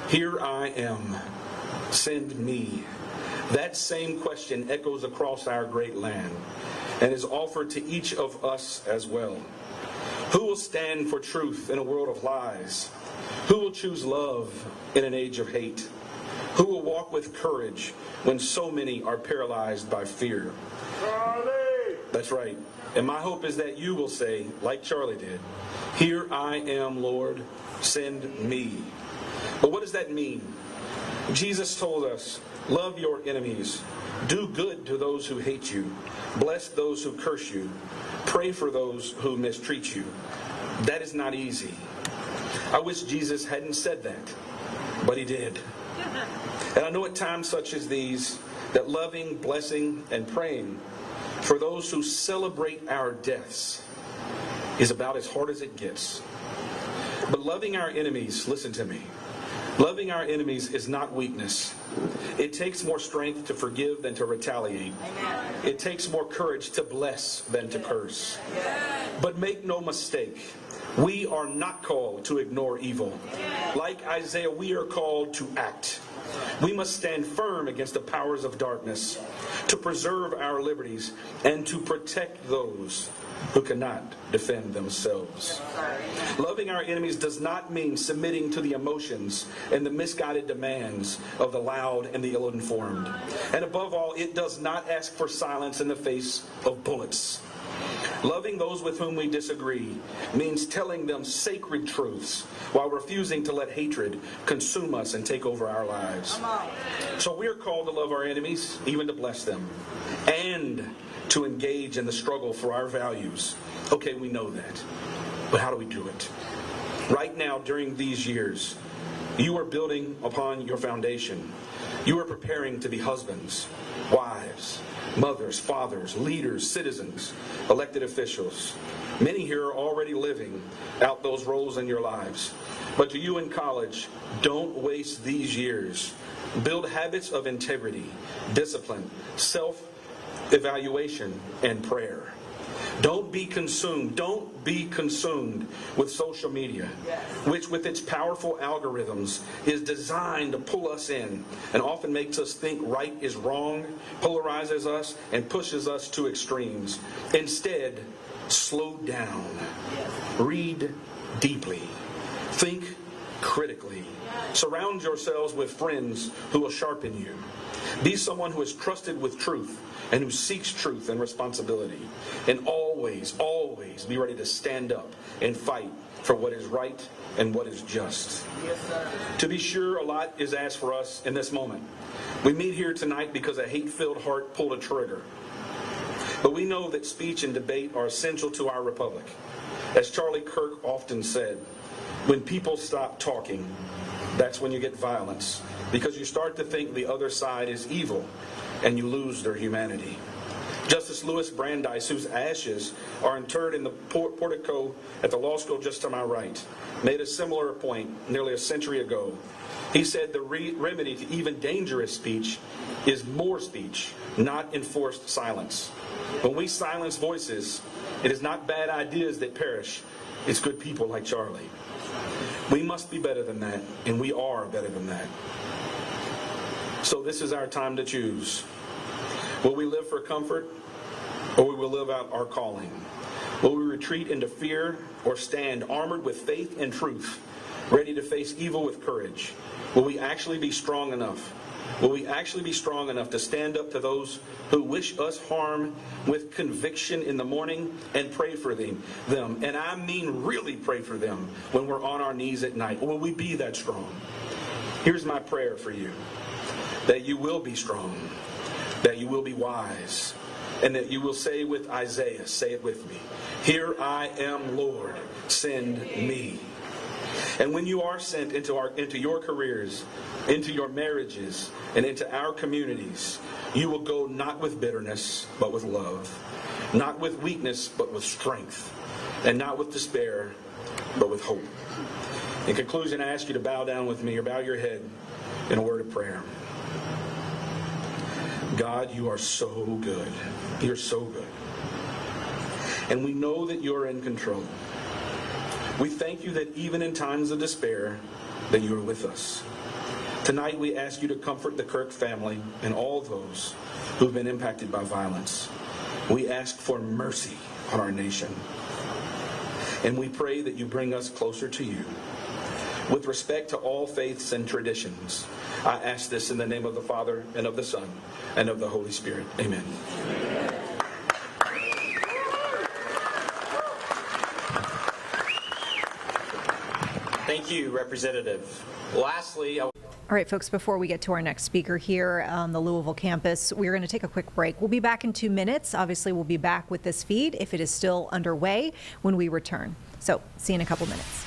"Here I am. Send me." That same question echoes across our great land and is offered to each of us as well. Who will stand for truth in a world of lies? Who will choose love in an age of hate? Who will walk with courage when so many are paralyzed by fear? Charlie! That's right. And my hope is that you will say, like Charlie did, "Here I am, Lord, send me." But what does that mean? Jesus told us, love your enemies, do good to those who hate you, bless those who curse you, pray for those who mistreat you. That is not easy. I wish Jesus hadn't said that, but he did. And I know at times such as these that loving, blessing, and praying for those who celebrate our deaths is about as hard as it gets. But loving our enemies, listen to me, loving our enemies is not weakness. It takes more strength to forgive than to retaliate. It takes more courage to bless than to curse. But make no mistake, we are not called to ignore evil. Like Isaiah, we are called to act. We must stand firm against the powers of darkness, to preserve our liberties, and to protect those who cannot defend themselves. Loving our enemies does not mean submitting to the emotions and the misguided demands of the loud and the ill-informed. And above all, it does not ask for silence in the face of bullets. Loving those with whom we disagree means telling them sacred truths while refusing to let hatred consume us and take over our lives. So we are called to love our enemies, even to bless them, and to engage in the struggle for our values. Okay, we know that. But how do we do it? Right now, during these years, you are building upon your foundation. You are preparing to be husbands, wives, mothers, fathers, leaders, citizens, elected officials. Many here are already living out those roles in your lives. But to you in college, don't waste these years. Build habits of integrity, discipline, self-evaluation, and prayer. Don't be consumed with social media, which with its powerful algorithms is designed to pull us in and often makes us think right is wrong, polarizes us, and pushes us to extremes. Instead, slow down. Read deeply. Think critically. Surround yourselves with friends who will sharpen you. Be someone who is trusted with truth and who seeks truth and responsibility. And always, always be ready to stand up and fight for what is right and what is just. To be sure, a lot is asked for us in this moment. We meet here tonight because a hate-filled heart pulled a trigger. But we know that speech and debate are essential to our republic. As Charlie Kirk often said, when people stop talking, that's when you get violence, because you start to think the other side is evil and you lose their humanity. Justice Louis Brandeis, whose ashes are interred in the portico at the law school just to my right, made a similar point nearly a century ago. He said the remedy to even dangerous speech is more speech, not enforced silence. When we silence voices, it is not bad ideas that perish, it's good people like Charlie. We must be better than that, and we are better than that. So this is our time to choose. Will we live for comfort, or will we live out our calling? Will we retreat into fear, or stand armored with faith and truth, ready to face evil with courage? Will we actually be strong enough? Will we actually be strong enough to stand up to those who wish us harm with conviction in the morning and pray for them? And I mean really pray for them when we're on our knees at night. Will we be that strong? Here's my prayer for you. That you will be strong, that you will be wise, and that you will say with Isaiah, say it with me, "Here I am, Lord, send me." And when you are sent into your careers, into your marriages, and into our communities, you will go not with bitterness, but with love, not with weakness, but with strength, and not with despair, but with hope. In conclusion, I ask you to bow down with me or bow your head in a word of prayer. God, you are so good. You're so good. And we know that you're in control. We thank you that even in times of despair, that you are with us. Tonight we ask you to comfort the Kirk family and all those who've been impacted by violence. We ask for mercy on our nation. And we pray that you bring us closer to you. With respect to all faiths and traditions, I ask this in the name of the Father, and of the Son, and of the Holy Spirit. Amen. Thank you, Representative. Lastly, All right, folks, before we get to our next speaker here on the Louisville campus, we're going to take a quick break. We'll be back in 2 minutes. Obviously, we'll be back with this feed if it is still underway when we return. So, see you in a couple minutes.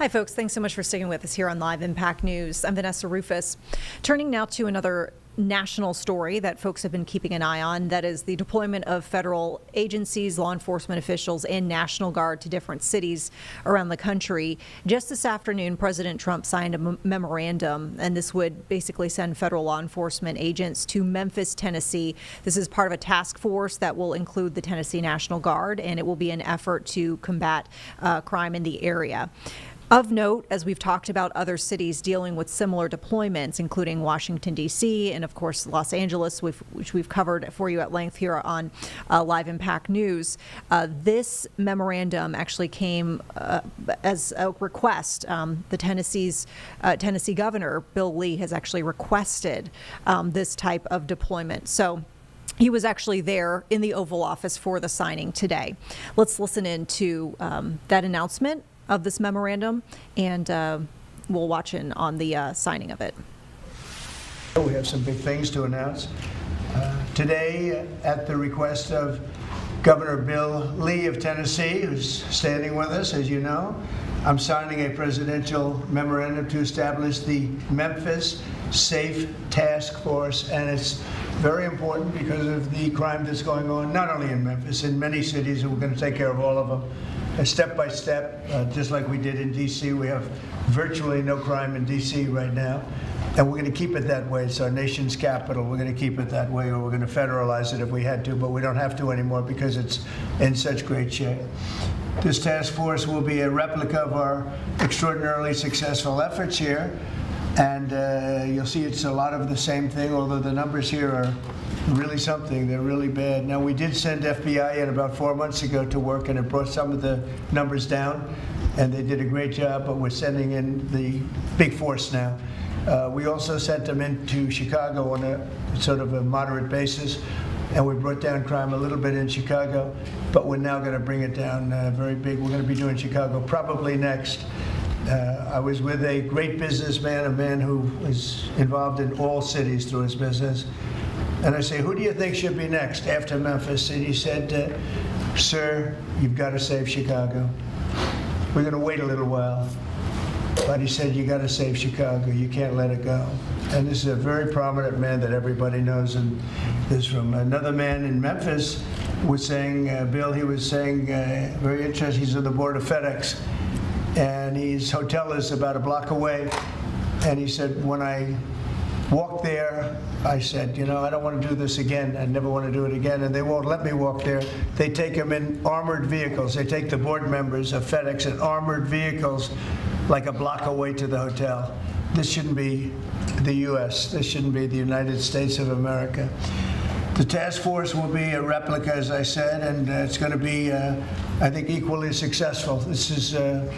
Hi, folks. Thanks so much for sticking with us here on Live Impact News. I'm Vanessa Rufus. Turning now to another national story that folks have been keeping an eye on, that is the deployment of federal agencies, law enforcement officials, and National Guard to different cities around the country. Just this afternoon, President Trump signed a memorandum, and this would basically send federal law enforcement agents to Memphis, Tennessee. This is part of a task force that will include the Tennessee National Guard, and it will be an effort to combat crime in the area. Of note, as we've talked about other cities dealing with similar deployments, including Washington, D.C., and of course Los Angeles, which we've covered for you at length here on Live Impact News, this memorandum actually came as a request. The Tennessee governor, Bill Lee, has actually requested this type of deployment. So he was actually there in the Oval Office for the signing today. Let's listen in to that announcement of this memorandum, and we'll watch in on the signing of it. We have some big things to announce. Today, at the request of Governor Bill Lee of Tennessee, who's standing with us, as you know, I'm signing a presidential memorandum to establish the Memphis Safe Task Force, and it's very important because of the crime that's going on, not only in Memphis, in many cities, and we're going to take care of all of them. Step by step, just like we did in D.C. We have virtually no crime in D.C. right now, and we're going to keep it that way. It's our nation's capital. We're going to keep it that way, or we're going to federalize it if we had to, but we don't have to anymore because it's in such great shape. This task force will be a replica of our extraordinarily successful efforts here, and you'll see it's a lot of the same thing, although the numbers here are really something. They're really bad. Now, we did send FBI in about 4 months ago to work, and it brought some of the numbers down, and they did a great job, but we're sending in the big force now. We also sent them into Chicago on a sort of a moderate basis, and we brought down crime a little bit in Chicago, but we're now going to bring it down very big. We're going to be doing Chicago probably next. I was with a great businessman, a man who was involved in all cities through his business. And I say, who do you think should be next after Memphis? And he said, sir, you've got to save Chicago. We're going to wait a little while. But he said, you got to save Chicago. You can't let it go. And this is a very prominent man that everybody knows in this room. Another man in Memphis was saying, Bill, he was saying, very interesting, he's on the board of FedEx. And his hotel is about a block away. And he said, when I walked there, I said, you know, I don't want to do this again. I never want to do it again. And they won't let me walk there. They take them in armored vehicles. They take the board members of FedEx in armored vehicles like a block away to the hotel. This shouldn't be the U.S. This shouldn't be the United States of America. The task force will be a replica, as I said, and it's going to be, I think, equally successful. This is a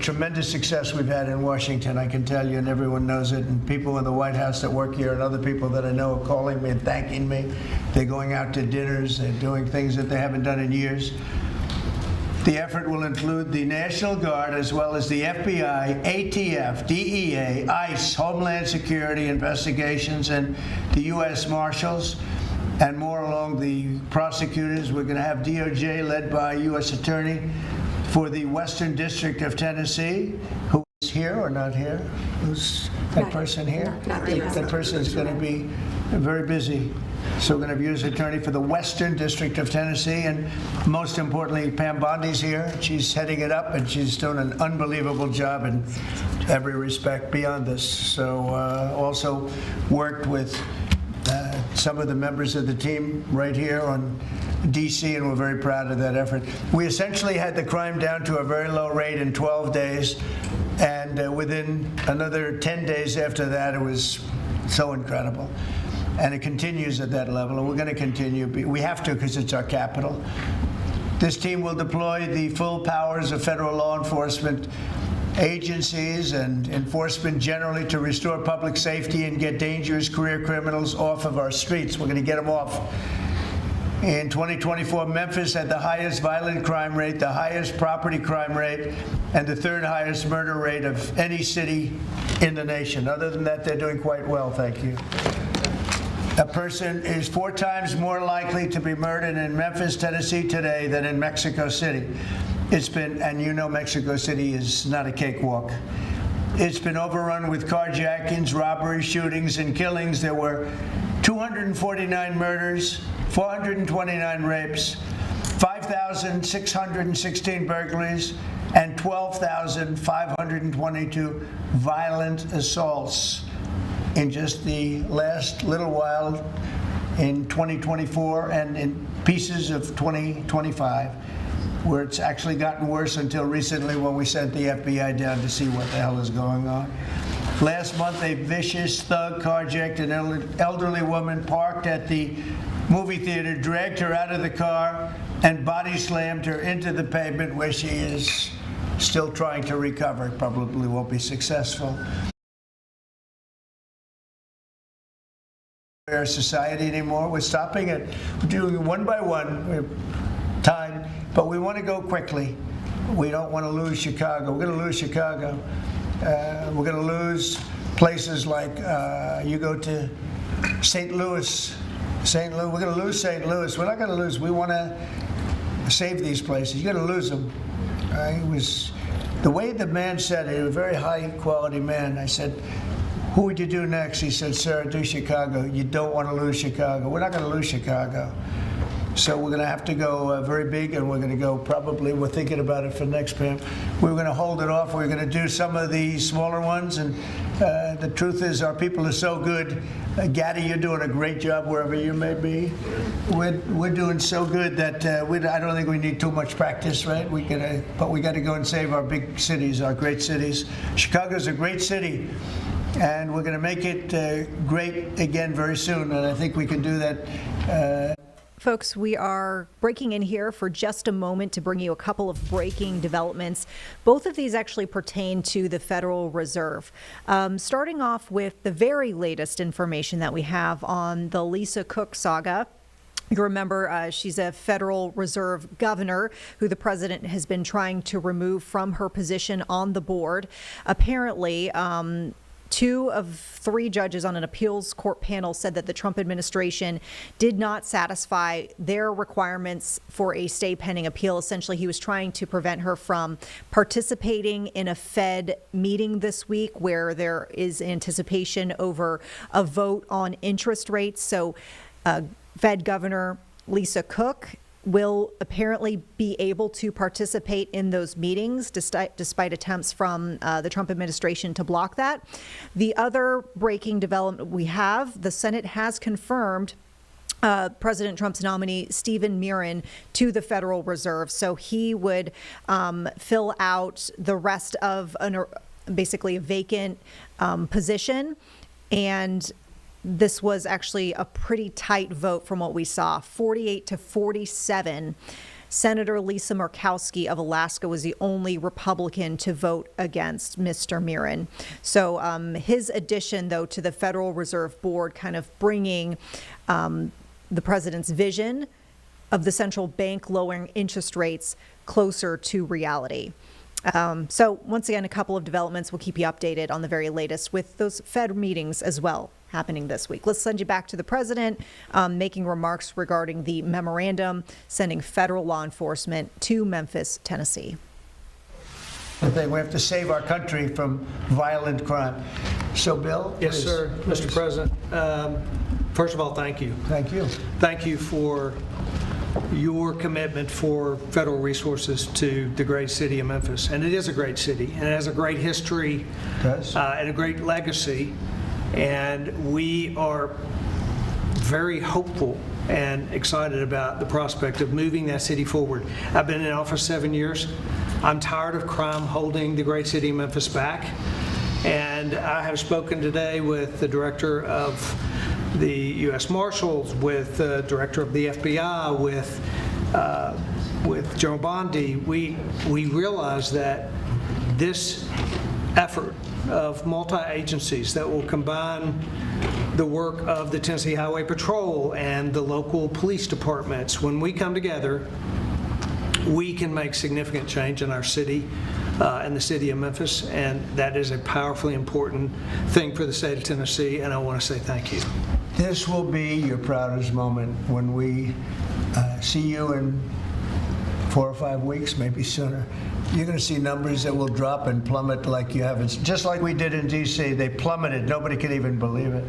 tremendous success we've had in Washington, I can tell you, and everyone knows it. And people in the White House that work here and other people that I know are calling me and thanking me. They're going out to dinners. They're doing things that they haven't done in years. The effort will include the National Guard as well as the FBI, ATF, DEA, ICE, Homeland Security investigations, and the U.S. Marshals. And more along the prosecutors. We're going to have DOJ led by U.S. Attorney for the Western District of Tennessee, who is here or not here? Who's that person here? That person is going to be very busy. So we're going to have U.S. Attorney for the Western District of Tennessee, and most importantly, Pam Bondi's here. She's heading it up, and she's doing an unbelievable job in every respect beyond this. So also worked with some of the members of the team right here on D.C., and we're very proud of that effort. We essentially had the crime down to a very low rate in 12 days, and within another 10 days after that, it was so incredible. And it continues at that level, and we're going to continue. We have to because it's our capital. This team will deploy the full powers of federal law enforcement agencies and enforcement generally to restore public safety and get dangerous career criminals off of our streets. We're going to get them off. In 2024, Memphis had the highest violent crime rate, the highest property crime rate, and the third highest murder rate of any city in the nation. Other than that, they're doing quite well, thank you. A person is 4 times more likely to be murdered in Memphis, Tennessee today than in Mexico City. It's been, and you know Mexico City is not a cakewalk. It's been overrun with carjackings, robberies, shootings, and killings. There were 249 murders, 429 rapes, 5,616 burglaries, and 12,522 violent assaults in just the last little while in 2024 and in pieces of 2025, where it's actually gotten worse until recently when we sent the FBI down to see what the hell is going on. Last month, a vicious thug carjacked an elderly woman parked at the movie theater, dragged her out of the car, and body slammed her into the pavement, where she is still trying to recover. Probably won't be successful. Our society anymore. We're stopping it. We're doing it one by one. We have time, but we want to go quickly. We don't want to lose Chicago. We're going to lose Chicago. We're going to lose places like you go to St. Louis. St. Louis. We're going to lose St. Louis. We're not going to lose. We want to save these places. You're going to lose them. It was the way the man said it. He was a very high quality man. I said, "Who would you do next?" He said, "Sir, do Chicago." You don't want to lose Chicago. We're not going to lose Chicago. So we're going to have to go very big, and we're going to go probably, we're thinking about it for next Pam. We're going to hold it off. We're going to do some of the smaller ones. And the truth is, our people are so good. Gaddy, you're doing a great job wherever you may be. We're doing so good that I don't think we need too much practice, right? But we got to go and save our big cities, our great cities. Chicago's a great city. And we're going to make it great again very soon. And I think we can do that. Folks, we are breaking in here for just a moment to bring you a couple of breaking developments. Both of these actually pertain to the Federal Reserve. Starting off with the very latest information that we have on the Lisa Cook saga. You remember she's a Federal Reserve governor who the president has been trying to remove from her position on the board. Apparently, 2 of 3 judges on an appeals court panel said that the Trump administration did not satisfy their requirements for a stay pending appeal. Essentially, he was trying to prevent her from participating in a Fed meeting this week where there is anticipation over a vote on interest rates. So Fed Governor Lisa Cook will apparently be able to participate in those meetings despite attempts from the Trump administration to block that. The other breaking development we have, the Senate has confirmed President Trump's nominee, Stephen Miron, to the Federal Reserve. So he would fill out the rest of basically a vacant position. And this was actually a pretty tight vote from what we saw, 48 to 47. Senator Lisa Murkowski of Alaska was the only Republican to vote against Mr. Miron. So his addition, though, to the Federal Reserve Board, kind of bringing the president's vision of the central bank lowering interest rates closer to reality. So once again, a couple of developments. We'll keep you updated on the very latest with those Fed meetings as well happening this week. Let's send you back to the president making remarks regarding the memorandum sending federal law enforcement to Memphis, Tennessee. We have to save our country from violent crime. So, Bill? Yes, please, sir. please. Mr. President, first of all, thank you. Thank you. Thank you for your commitment for federal resources to the great city of Memphis. And it is a great city, and it has a great history and a great legacy. And we are very hopeful and excited about the prospect of moving that city forward. I've been in office 7 years. I'm tired of crime holding the great city of Memphis back. And I have spoken today with the director of the U.S. Marshals, with the director of the FBI, with General Bondi. We realize that this effort of multi-agencies that will combine the work of the Tennessee Highway Patrol and the local police departments, when we come together, we can make significant change in our city and the city of Memphis, and that is a powerfully important thing for the state of Tennessee, and I want to say thank you. This will be your proudest moment when we see you in 4 or 5 weeks, maybe sooner, you're going to see numbers that will drop and plummet like you haven't, just like we did in D.C. They plummeted. Nobody can even believe it.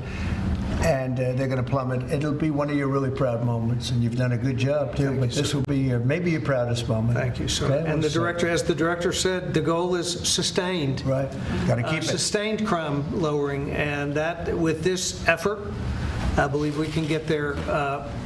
And they're going to plummet. It'll be one of your really proud moments, and you've done a good job, too. But this will be maybe your proudest moment. Thank you, sir. Okay? And the director, as the director said, the goal is sustained. Right. Got to keep it. Sustained crime lowering, and that with this effort, I believe we can get there.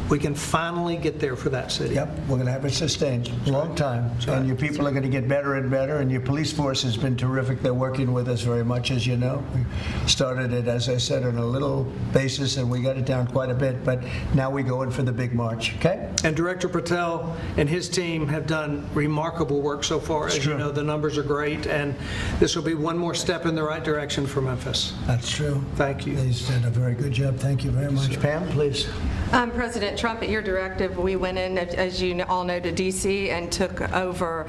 We can finally get there for that city. Yep, we're going to have it sustained a long time. And your people are going to get better and better, and your police force has been terrific. They're working with us very much, as you know. We started it, as I said, on a little basis, and we got it down quite a bit, but now we go in for the big march, okay? And Director Patel and his team have done remarkable work so far. As you know, the numbers are great, and this will be one more step in the right direction for Memphis. That's true. Thank you. He's done a very good job. Thank you very much. Pam, please. President Trump, at your directive, we went in, as you all know, to D.C. and took over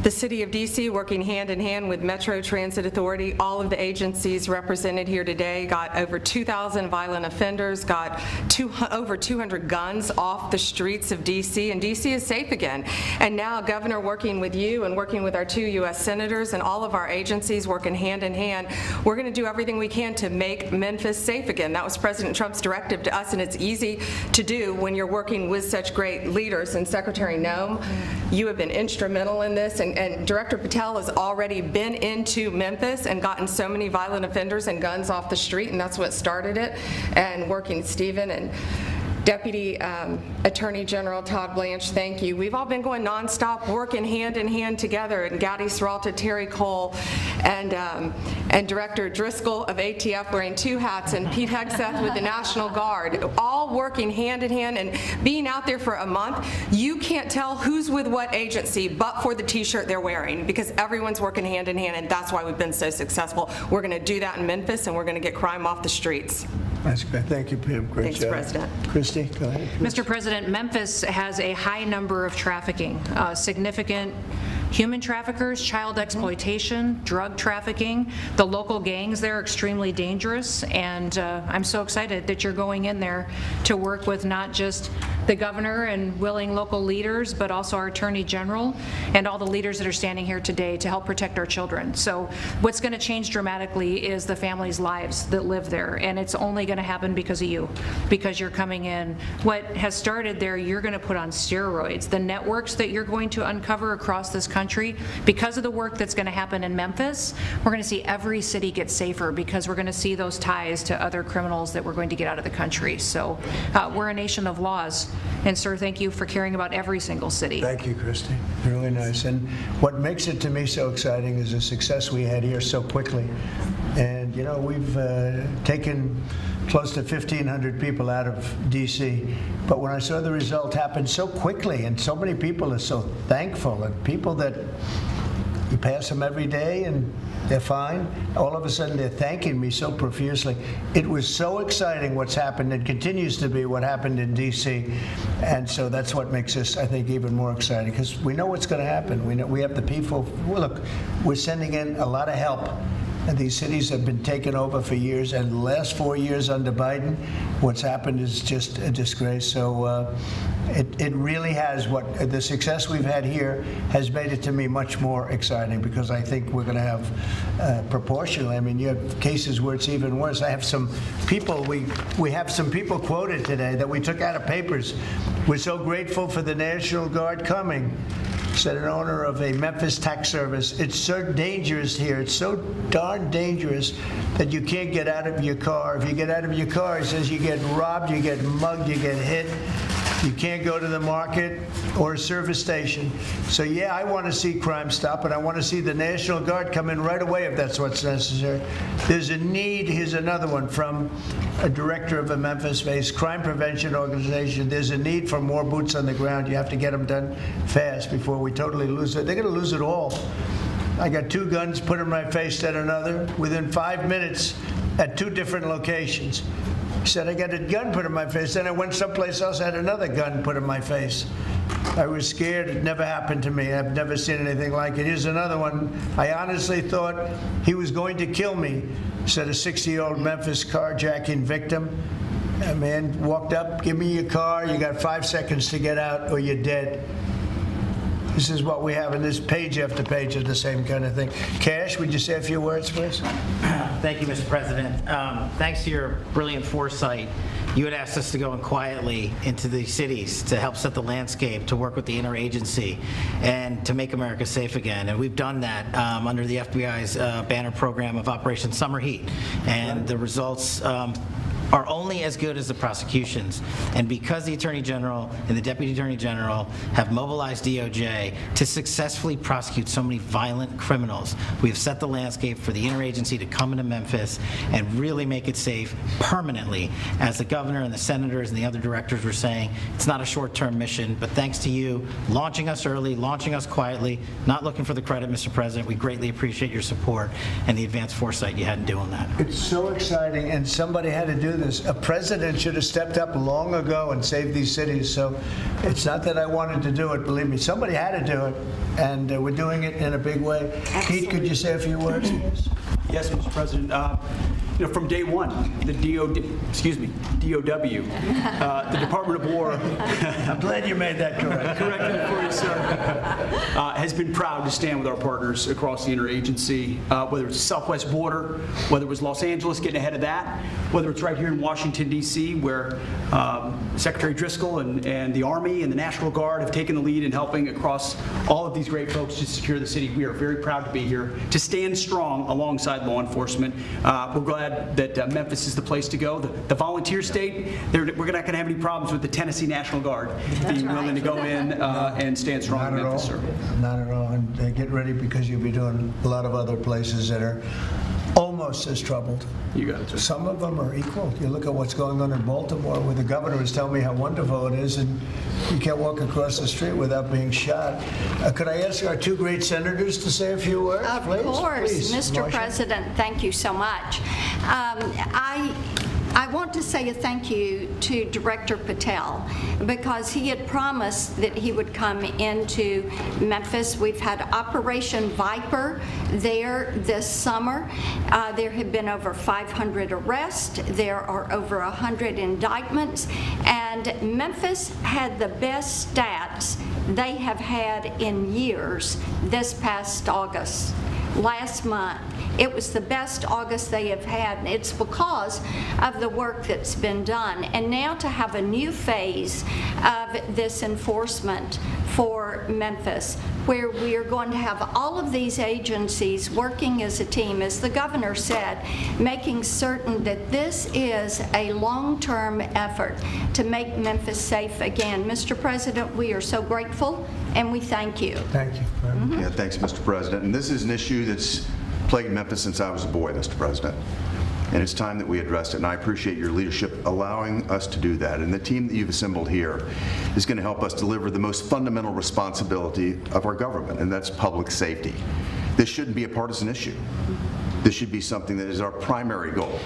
the city of D.C., working hand in hand with Metro Transit Authority. All of the agencies represented here today got over 2,000 violent offenders, got over 200 guns off the streets of D.C., and D.C. is safe again. And now, Governor, working with you and working with our 2 U.S. senators and all of our agencies working hand in hand, we're going to do everything we can to make Memphis safe again. That was President Trump's directive to us, and it's easy to do when you're working with such great leaders. And Secretary Noem, you have been instrumental in this, and Director Patel has already been into Memphis and gotten so many violent offenders and guns off the street, and that's what started it. And working with Stephen and Deputy Attorney General Todd Blanche, thank you. We've all been going nonstop, working hand in hand together, and Gadi Seralta, Terry Cole, and Director Driscoll of ATF wearing 2 hats, and Pete Hegseth with the National Guard, all working hand in hand and being out there for a month. You can't tell who's with what agency but for the t-shirt they're wearing, because everyone's working hand in hand, and that's why we've been so successful. We're going to do that in Memphis, and we're going to get crime off the streets. That's great. Thank you, Pam. Great Thanks, job. President. Christy, go ahead. Mr. President, Memphis has a high number of trafficking, significant human traffickers, child exploitation, drug trafficking. The local gangs there are extremely dangerous, and I'm so excited that you're going in there to work with not just the governor and willing local leaders, but also our Attorney General and all the leaders that are standing here today to help protect our children. So what's going to change dramatically is the families' lives that live there, and it's only going to happen because of you, because you're coming in. What has started there, you're going to put on steroids. The networks that you're going to uncover across this country, because of the work that's going to happen in Memphis, we're going to see every city get safer, because we're going to see those ties to other criminals that we're going to get out of the country. So we're a nation of laws. And sir, thank you for caring about every single city. Thank you, Christy. Really nice. And what makes it to me so exciting is the success we had here so quickly. And you know, we've taken close to 1,500 people out of D.C. But when I saw the result happen so quickly, and so many people are so thankful, and people that you pass them every day and they're fine, all of a sudden they're thanking me so profusely. It was so exciting what's happened, and continues to be what happened in D.C. And so that's what makes this, I think, even more exciting, because we know what's going to happen. We know we have the people. Well, look, we're sending in a lot of help. And these cities have been taken over for years, and the last 4 years under Biden, what's happened is just a disgrace. So it really has, the success we've had here has made it to me much more exciting, because I think we're going to have proportionally, I mean, you have cases where it's even worse. I have some people, we have some people quoted today that we took out of papers. We're so grateful for the National Guard coming. Said an owner of a Memphis tax service, it's so dangerous here, it's so darn dangerous that you can't get out of your car. If you get out of your car, he says, you get robbed, you get mugged, you get hit. You can't go to the market or a service station. So yeah, I want to see crime stop, and I want to see the National Guard come in right away if that's what's necessary. There's a need, here's another one from a director of a Memphis-based crime prevention organization. There's a need for more boots on the ground. You have to get them done fast before we totally lose it. They're going to lose it all. I got 2 guns put in my face, then another, within 5 minutes at 2 different locations. He said, I got a gun put in my face. Then I went someplace else, had another gun put in my face. I was scared. It never happened to me. I've never seen anything like it. Here's another one. I honestly thought he was going to kill me, said a 60-year-old Memphis carjacking victim. A man walked up, give me your car. You got 5 seconds to get out or you're dead. This is what we have in this page after page of the same kind of thing. Cash, would you say a few words, please? Thank you, Mr. President. Thanks to your brilliant foresight, you had asked us to go in quietly into the cities to help set the landscape, to work with the interagency, and to make America safe again. And we've done that under the FBI's banner program of Operation Summer Heat. And the results are only as good as the prosecutions. And because the Attorney General and the Deputy Attorney General have mobilized DOJ to successfully prosecute so many violent criminals, we have set the landscape for the interagency to come into Memphis and really make it safe permanently. As the governor and the senators and the other directors were saying, it's not a short-term mission, but thanks to you launching us early, launching us quietly, not looking for the credit, Mr. President, we greatly appreciate your support and the advanced foresight you had in doing that. It's so exciting, and somebody had to do this. A president should have stepped up long ago and saved these cities. So it's not that I wanted to do it, believe me. Somebody had to do it, and we're doing it in a big way. Absolutely. Pete, could you say a few words, please? Yes, Mr. President. From day one, the DOW, the Department of War. I'm glad you made that correct. Correcting it for you, sir. Has been proud to stand with our partners across the interagency, whether it's the southwest border, whether it was Los Angeles getting ahead of that, whether it's right here in Washington, D.C., where Secretary Driscoll and the Army and the National Guard have taken the lead in helping across all of these great folks to secure the city. We are very proud to be here, to stand strong alongside law enforcement. We're glad that Memphis is the place to go. The volunteer state, we're not going to have any problems with the Tennessee National Guard being willing to go in and stand strong in Memphis, sir. Not at all. And get ready, because you'll be doing a lot of other places that are almost as troubled. You got it, sir. Some of them are equal. You look at what's going on in Baltimore, where the governor was telling me how wonderful it is, and you can't walk across the street without being shot. Could I ask our two great senators to say a few words, please? Of course. Please, Mr. Marcia. President, thank you so much. I want to say a thank you to Director Patel, because he had promised that he would come into Memphis. We've had Operation Viper there this summer. There have been over 500 arrests. There are over 100 indictments. And Memphis had the best stats they have had in years this past August. Last month. It was the best August they have had, and it's because of the work that's been done. And now to have a new phase of this enforcement for Memphis, where we are going to have all of these agencies working as a team, as the governor said, making certain that this is a long-term effort to make Memphis safe again. Mr. President, we are so grateful, and we thank you. Thank you. Yeah, thanks, Mr. President. And this is an issue that's plagued Memphis since I was a boy, Mr. President. And it's time that we addressed it, and I appreciate your leadership allowing us to do that. And the team that you've assembled here is going to help us deliver the most fundamental responsibility of our government, and that's public safety. This shouldn't be a partisan issue. This should be something that is our primary goal.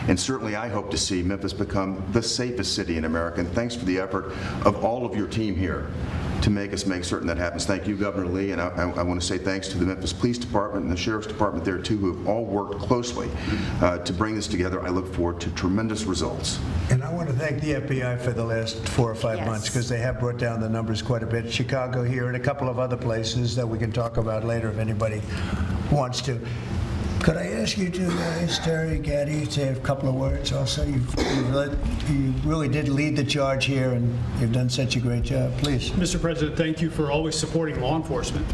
And certainly I hope to see Memphis become the safest city in America, and thanks for the effort of all of your team here to make certain that happens. Thank you, Governor Lee, and I want to say thanks to the Memphis Police Department and the Sheriff's Department there too, who have all worked closely to bring this together. I look forward to tremendous results. And I want to thank the FBI for the last 4 or 5 months, because they have brought down the numbers quite a bit. Chicago here and a couple of other places that we can talk about later if anybody wants to. Could I ask you two guys, Terry, Gaddy, to say a couple of words also? You really did lead the charge here, and you've done such a great job. Please. Mr. President, thank you for always supporting law enforcement.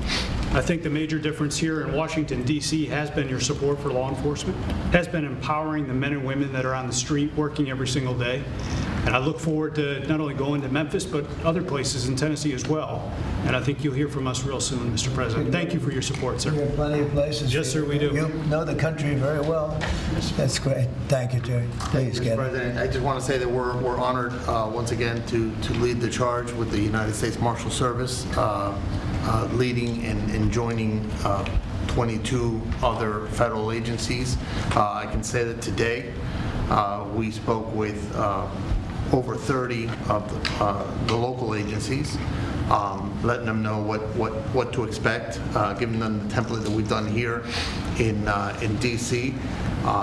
I think the major difference here in Washington, D.C. has been your support for law enforcement, has been empowering the men and women that are on the street working every single day. And I look forward to not only going to Memphis, but other places in Tennessee as well. And I think you'll hear from us real soon, Mr. President. Thank you for your support, sir. We have plenty of places. Yes, sir, we do. You know the country very well. That's great. Thank you, Terry. Please, Mr. President, I just want to say that we're honored once again to lead the charge with the United States Marshal Service, leading and joining 22 other federal agencies. I can say that today we spoke with over 30 of the local agencies, letting them know what to expect, giving them the template that we've done here in D.C.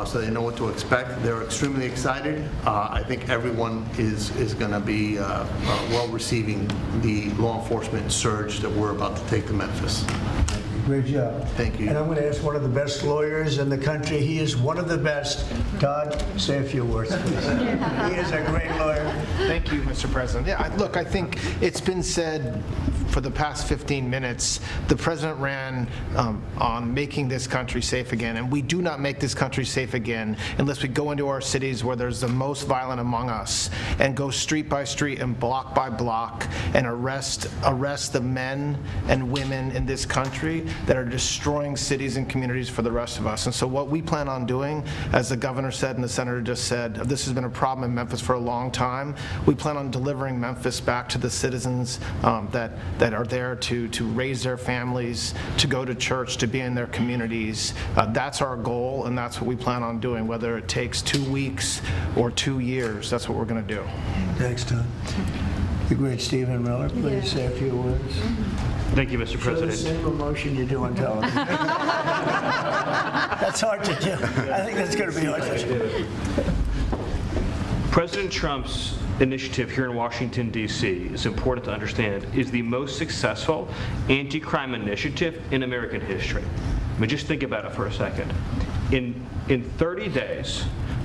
so they know what to expect. They're extremely excited. I think everyone is going to be well receiving the law enforcement surge that we're about to take to Memphis. Great job. Thank you. And I'm going to ask one of the best lawyers in the country. He is one of the best. Todd, say a few words, please. He is a great lawyer. Thank you, Mr. President. Yeah, look, I think it's been said for the past 15 minutes, the president ran on making this country safe again, and we do not make this country safe again unless we go into our cities where there's the most violent among us and go street by street and block by block and arrest the men and women in this country that are destroying cities and communities for the rest of us. And so what we plan on doing, as the governor said and the senator just said, this has been a problem in Memphis for a long time. We plan on delivering Memphis back to the citizens that are there to raise their families, to go to church, to be in their communities. That's our goal, and that's what we plan on doing, whether it takes 2 weeks or 2 years. That's what we're going to do. Thanks, Todd. The great Stephen Miller, please say a few words. Thank you, Mr. President. Show the same emotion you do on television. That's hard to do. I think that's going to be hard to do. President Trump's initiative here in Washington, D.C., is important to understand, is the most successful anti-crime initiative in American history. I mean, just think about it for a second. In 30 days,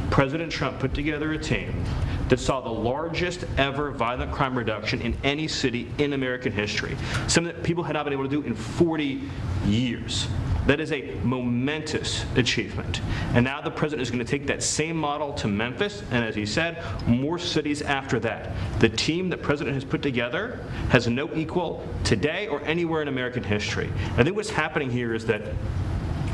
President Trump put together a team that saw the largest ever violent crime reduction in any city in American history, something that people had not been able to do in 40 years. That is a momentous achievement. And now the president is going to take that same model to Memphis, and as he said, more cities after that. The team that president has put together has no equal today or anywhere in American history. I think what's happening here is that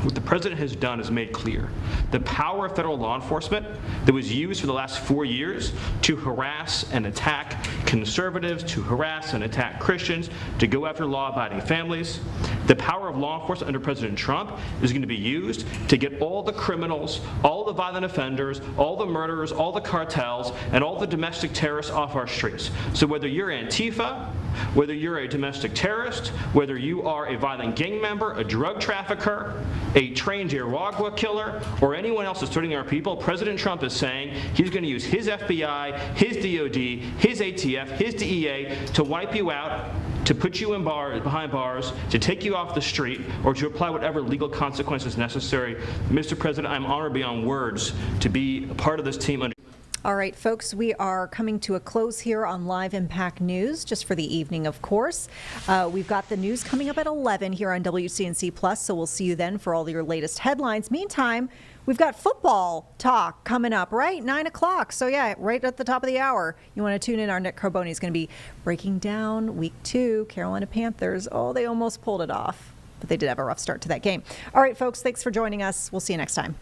what the president has done is made clear the power of federal law enforcement that was used for the last 4 years to harass and attack conservatives, to harass and attack Christians, to go after law-abiding families. The power of law enforcement under President Trump is going to be used to get all the criminals, all the violent offenders, all the murderers, all the cartels, and all the domestic terrorists off our streets. So whether you're Antifa, whether you're a domestic terrorist, whether you are a violent gang member, a drug trafficker, a trained Iraqwa killer, or anyone else that's threatening our people, President Trump is saying he's going to use his FBI, his DOD, his ATF, his DEA to wipe you out, to put you in behind bars, to take you off the street, or to apply whatever legal consequences necessary. Mr. President, I'm honored beyond words to be a part of this team under. All right, folks, we are coming to a close here on Live Impact News, just for the evening, of course. We've got the news coming up at 11 here on WCNC Plus, so we'll see you then for all your latest headlines. Meantime, we've got football talk coming up, right? 9 o'clock. So, yeah, right at the top of the hour. You want to tune in. Our Nick Carboni is going to be breaking down Week 2, Carolina Panthers. Oh, they almost pulled it off, but they did have a rough start to that game. All right, folks, thanks for joining us. We'll see you next time.